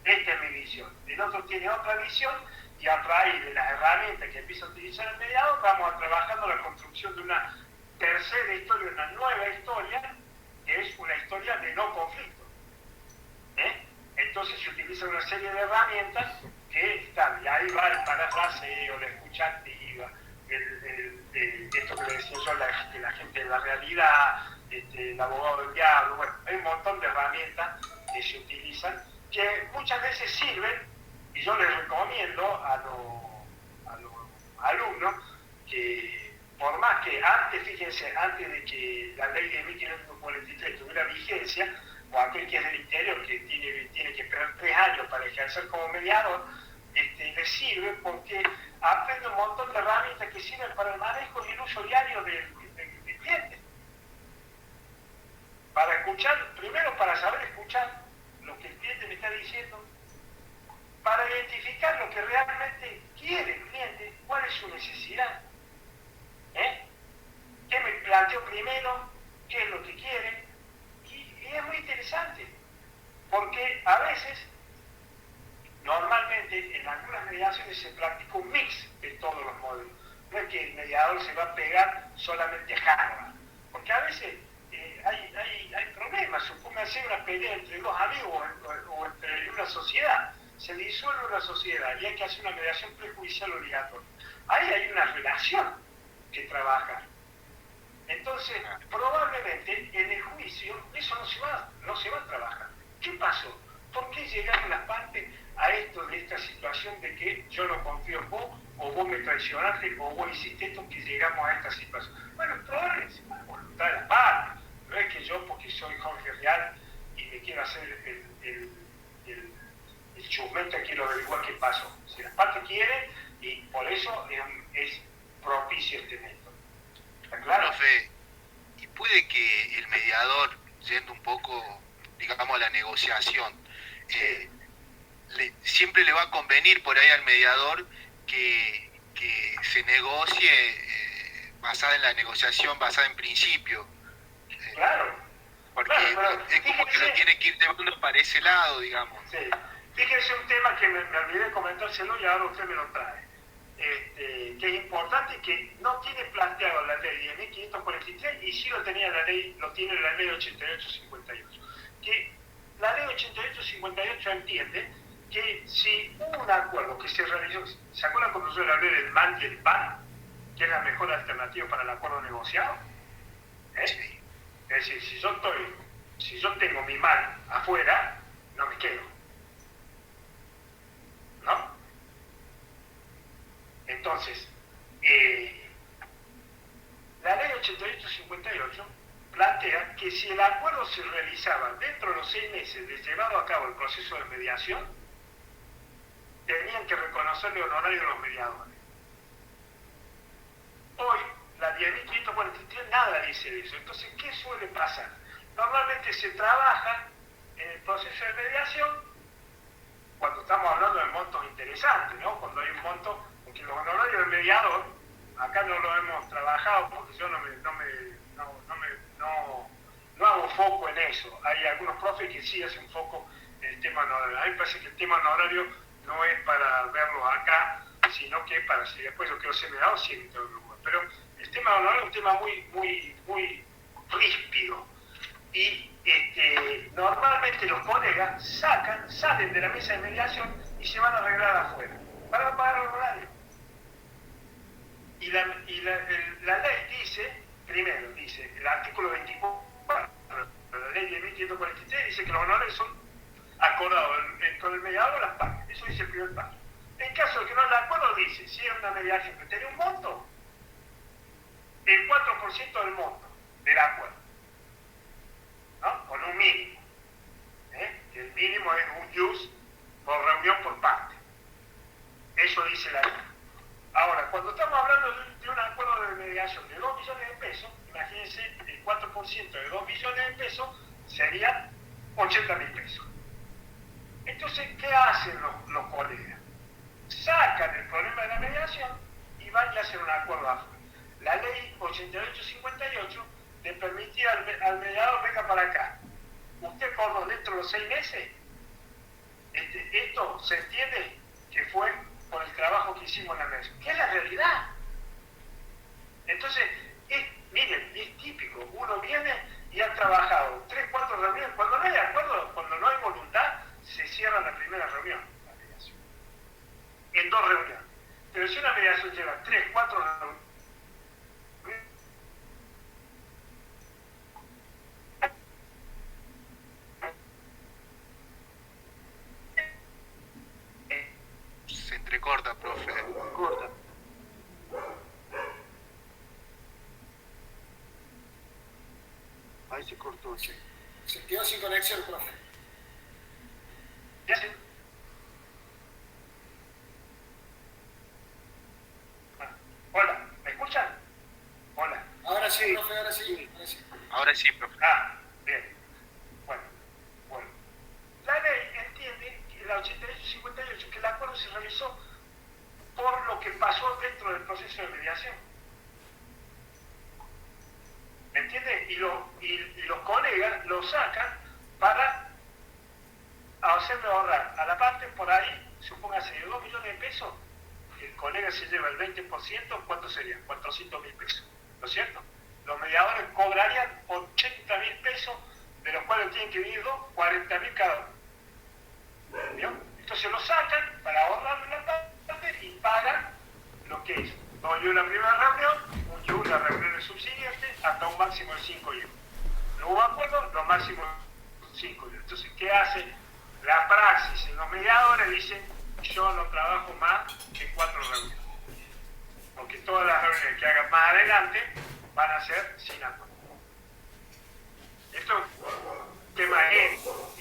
esta es mi visión. El otro tiene otra visión y a raíz de las herramientas que empieza a utilizar el mediador, vamos a trabajando la construcción de una tercera historia, una nueva historia, que es una historia de no conflicto. Entonces se utiliza una serie de herramientas que están, y ahí va el parafraseo, la escucha activa, esto que le decía yo, la gente de la realidad, el abogado del diablo, bueno, hay un montón de herramientas que se utilizan, que muchas veces sirven, y yo les recomiendo a los alumnos que, por más que antes de que la ley de 1543 tuviera vigencia, o aquel que es del interior, que tiene que esperar 3 años para ejercer como mediador, le sirve porque aprende un montón de herramientas que sirven para el manejo y el uso diario del cliente. Para escuchar, primero para saber escuchar lo que el cliente me está diciendo, para identificar lo que realmente quiere el cliente, cuál es su necesidad, qué me planteo primero, qué es lo que quiere, y es muy interesante, porque a veces, normalmente en algunas mediaciones se practica un mix de todos los modelos, no es que el mediador se va a pegar solamente a Harvard, porque a veces hay problemas, supóngase una pelea entre dos amigos o entre una sociedad, se disuelve una sociedad y hay que hacer una mediación prejudicial obligatoria. Ahí hay una relación que trabaja. Entonces, probablemente en el juicio eso no se va a trabajar. ¿Qué pasó? ¿Por qué llegaron las partes a esta situación de que yo no confío en vos, o vos me traicionaste, o vos hiciste esto, que llegamos a esta situación? Bueno, probablemente es la voluntad de las partes. No es que yo, porque soy Jorge Real y me quiero hacer el chusmento, quiero averiguar qué pasó. Si las partes quieren, y por eso es propicio este método. ¿Está claro? Profe, y puede que el mediador, yendo un poco, digamos, a la negociación, siempre le va a convenir por ahí al mediador que se negocie basada en la negociación, basada en principio. Claro. Porque claro, es como que lo tiene que ir llevando para ese lado, digamos. Sí. Fíjense un tema que me olvidé comentárselo y ahora usted me lo trae. Que es importante, que no tiene planteado la ley 10.543 y sí lo tiene la ley 8858. Que la ley 8858 entiende que si hubo un acuerdo que se realizó, ¿se acuerdan cuando yo le hablé del MAN y el PAN? Que es la mejor alternativa para el acuerdo negociado. Sí. Es decir, si yo tengo mi MAN afuera, no me quedo. ¿No? Entonces, la ley 8858 plantea que si el acuerdo se realizaba dentro de los 6 meses de llevado a cabo el proceso de mediación, tenían que reconocerle honorario a los mediadores. Hoy, la 10.543 nada dice de eso. Entonces, ¿qué suele pasar? Normalmente se trabaja en el proceso de mediación cuando estamos hablando de montos interesantes, ¿no? Cuando hay un monto, porque los honorarios del mediador, acá no lo hemos trabajado porque yo no hago foco en eso. Hay algunos profes que sí hacen foco en el tema honorario. A mí me parece que el tema honorario no es para verlos acá, sino que para si después yo quiero ser mediador, sí en todo el lugar. Pero el tema honorario es un tema muy ríspido. Y normalmente los colegas salen de la mesa de mediación y se van a arreglar afuera para no pagar el honorario. Y la ley dice, primero dice, el artículo 24, la ley de 1543 dice que los honorarios son acordados con el mediador o las partes. Eso dice el primer paso. En caso de que no haya acuerdo, dice, si es una mediación que tiene un monto, el 4% 50% del monto del acuerdo, ¿no? Con un mínimo. El mínimo es un use por reunión por parte. Eso dice la ley. Ahora, cuando estamos hablando de un acuerdo de mediación de 2 millones de pesos, imagínense, el 4% de 2 millones de pesos serían 80.000 pesos. Entonces, ¿qué hacen los colegas? Sacan el problema de la mediación y van y hacen un acuerdo afuera. La ley 8858 le permitía al mediador, venga para acá. Usted acordó dentro de los 6 meses. Esto se entiende que fue por el trabajo que hicimos en la mediación, que es la realidad. Entonces, miren, es típico. Uno viene y ha trabajado 3, 4 reuniones. Cuando no hay acuerdo, cuando no hay voluntad, se cierra la primera reunión, la mediación. En 2 reuniones. Pero si una mediación lleva 3, 4 reuniones, se entrecorta, profe. corta. Ahí se cortó, sí. Se quedó sin conexión, profe. Ya sé. Hola, ¿me escuchan? Hola. Ahora sí, profe, ahora sí. Ahora sí, profe. Bien. Bueno. La ley entiende, la 8858, que el acuerdo se realizó por lo que pasó dentro del proceso de mediación. ¿Me entiende? Y los colegas lo sacan para hacerle ahorrar a la parte por ahí, supóngase de 2 millones de pesos, el colega se lleva el 20%, ¿cuánto sería? 400.000 pesos, ¿no es cierto? Los mediadores cobrarían 80.000 pesos, de los cuales tienen que venir 40.000 cada uno. ¿Vio? Entonces lo sacan para ahorrar una parte y pagan lo que es. No, yo la primera reunión, yo las reuniones subsiguientes, hasta un máximo de 5 euros. No hubo acuerdo, lo máximo de 5 euros. Entonces, ¿qué hace la praxis? Los mediadores dicen, yo no trabajo más que 4 reuniones. Porque todas las reuniones que hagan más adelante van a ser sin acuerdo. Esto es un tema ético.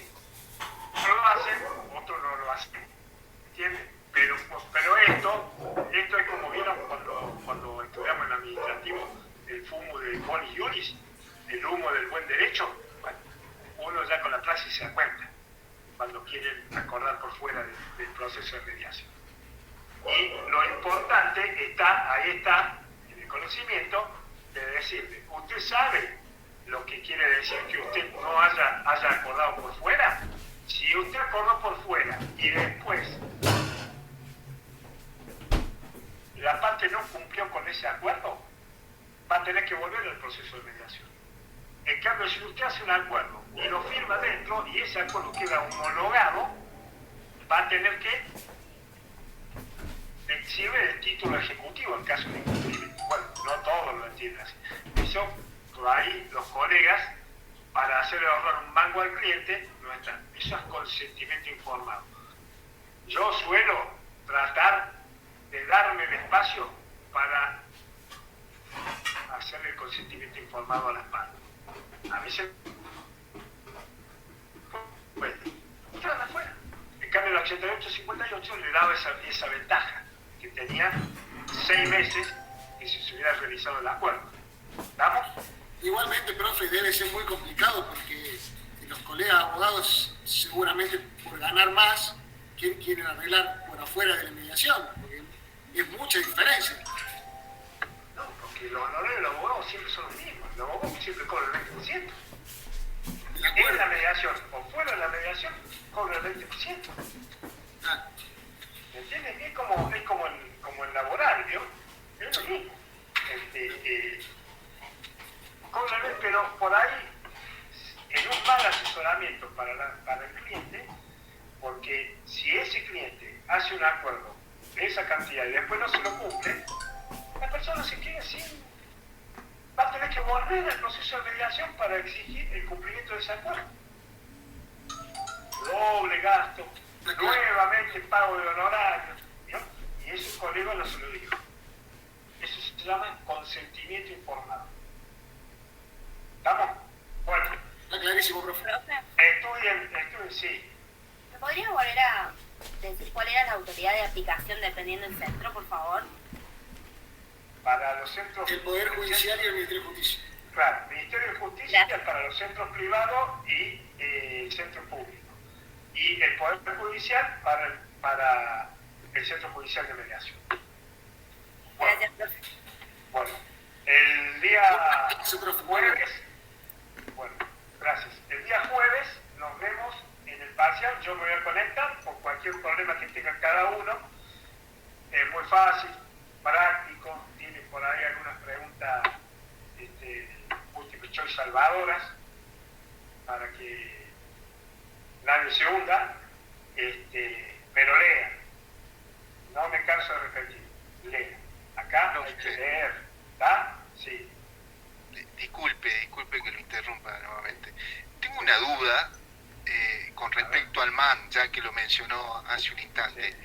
Uno lo hacen, otros no lo hacen. ¿Entienden? Pero esto es como vieron cuando estudiamos en el administrativo el fumo de Bonis Iuris, el humo del buen derecho. Bueno, uno ya con la praxis se da cuenta cuando quieren acordar por fuera del proceso de mediación. Y lo importante ahí está, en el conocimiento, de decirle, ¿usted sabe lo que quiere decir que usted no haya acordado por fuera? Si usted acordó por fuera y después la parte no cumplió con ese acuerdo, va a tener que volver al proceso de mediación. En cambio, si usted hace un acuerdo y lo firma dentro y ese acuerdo queda homologado, va a tener que exhibir el título ejecutivo en caso de incumplimiento. Bueno, no todos lo entienden así. Eso, por ahí, los colegas, para hacerle ahorrar un mango al cliente, no están. Eso es consentimiento informado. Yo suelo tratar de darme el espacio para hacerle el consentimiento informado a las partes. A veces bueno, están afuera. En cambio, el 8858 le daba esa ventaja, que tenía 6 meses que si se hubiera realizado el acuerdo. ¿Estamos? Igualmente, profe, debe ser muy complicado porque los colegas abogados seguramente por ganar más quieren arreglar por afuera de la mediación, porque es mucha diferencia. No, porque los honorarios de los abogados siempre son los mismos. Los abogados siempre cobran el 20%. En la mediación o fuera de la mediación cobran el 20%. ¿Me entiendes? Es como el laboral, ¿vio? Es lo mismo. Pero por ahí, en un mal asesoramiento para el cliente, porque si ese cliente hace un acuerdo de esa cantidad y después no se lo cumple, la persona se queda sin... va a tener que volver al proceso de mediación para exigir el cumplimiento de ese acuerdo. Doble gasto, nuevamente pago de honorarios, ¿no? Y eso el colega no se lo dijo. Eso se llama consentimiento informado. ¿Estamos? Bueno. Está clarísimo, profe. Estudien, sí. ¿Me podría volver a decir cuál era la autoridad de aplicación dependiendo del centro, por favor? Para los centros... El Poder Judicial y el Ministerio de Justicia. Claro, Ministerio de Justicia para los centros privados y el centro público. Y el Poder Judicial para el Centro Judicial de Mediación. Bueno, Gracias, profe. Bueno, el día jueves, bueno, gracias. El día jueves nos vemos en el parcial. Yo me voy a conectar por cualquier problema que tenga cada uno. Es muy fácil, práctico, tiene por ahí algunas preguntas multiple choice salvadoras para que nadie se hunda, pero lean. No me canso de repetir, lean. Acá hay que leer, ¿está? Sí. Disculpe que lo interrumpa nuevamente. Tengo una duda con respecto al MAN, ya que lo mencionó hace un instante. Sí.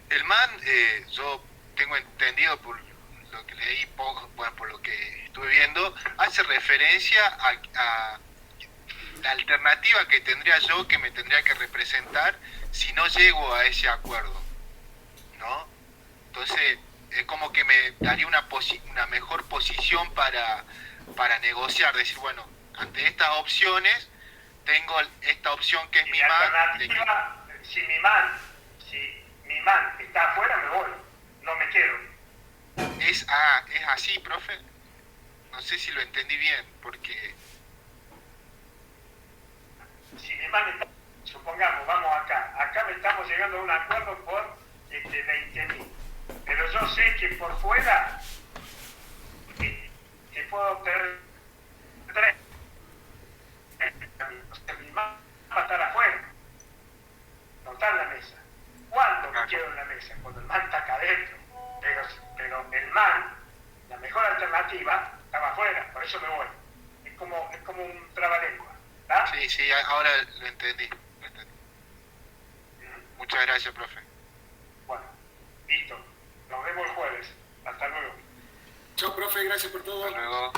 El MAN, yo tengo entendido por lo que leí, por lo que estuve viendo, hace referencia a la alternativa que tendría yo, que me tendría que representar si no llego a ese acuerdo, ¿no? Entonces, es como que me daría una mejor posición para negociar, decir, bueno, ante estas opciones, tengo esta opción que es mi MAN. Si mi MAN está afuera, me voy, no me quedo. ¿Es así, profe? No sé si lo entendí bien, porque... Si mi MAN está, supongamos, vamos acá me estamos llegando a un acuerdo por 20.000, pero yo sé que por fuera que puedo obtener 3. Mi MAN va a estar afuera, no está en la mesa. ¿Cuándo me quedo en la mesa? Cuando el MAN está acá adentro. Pero el MAN, la mejor alternativa, estaba afuera, por eso me voy. Es como un trabalengua. ¿Está? Sí, ahora lo entendí. Muchas gracias, profe. Bueno, listo. Nos vemos el jueves. Hasta luego. Chao, profe, gracias por todo. Hasta luego.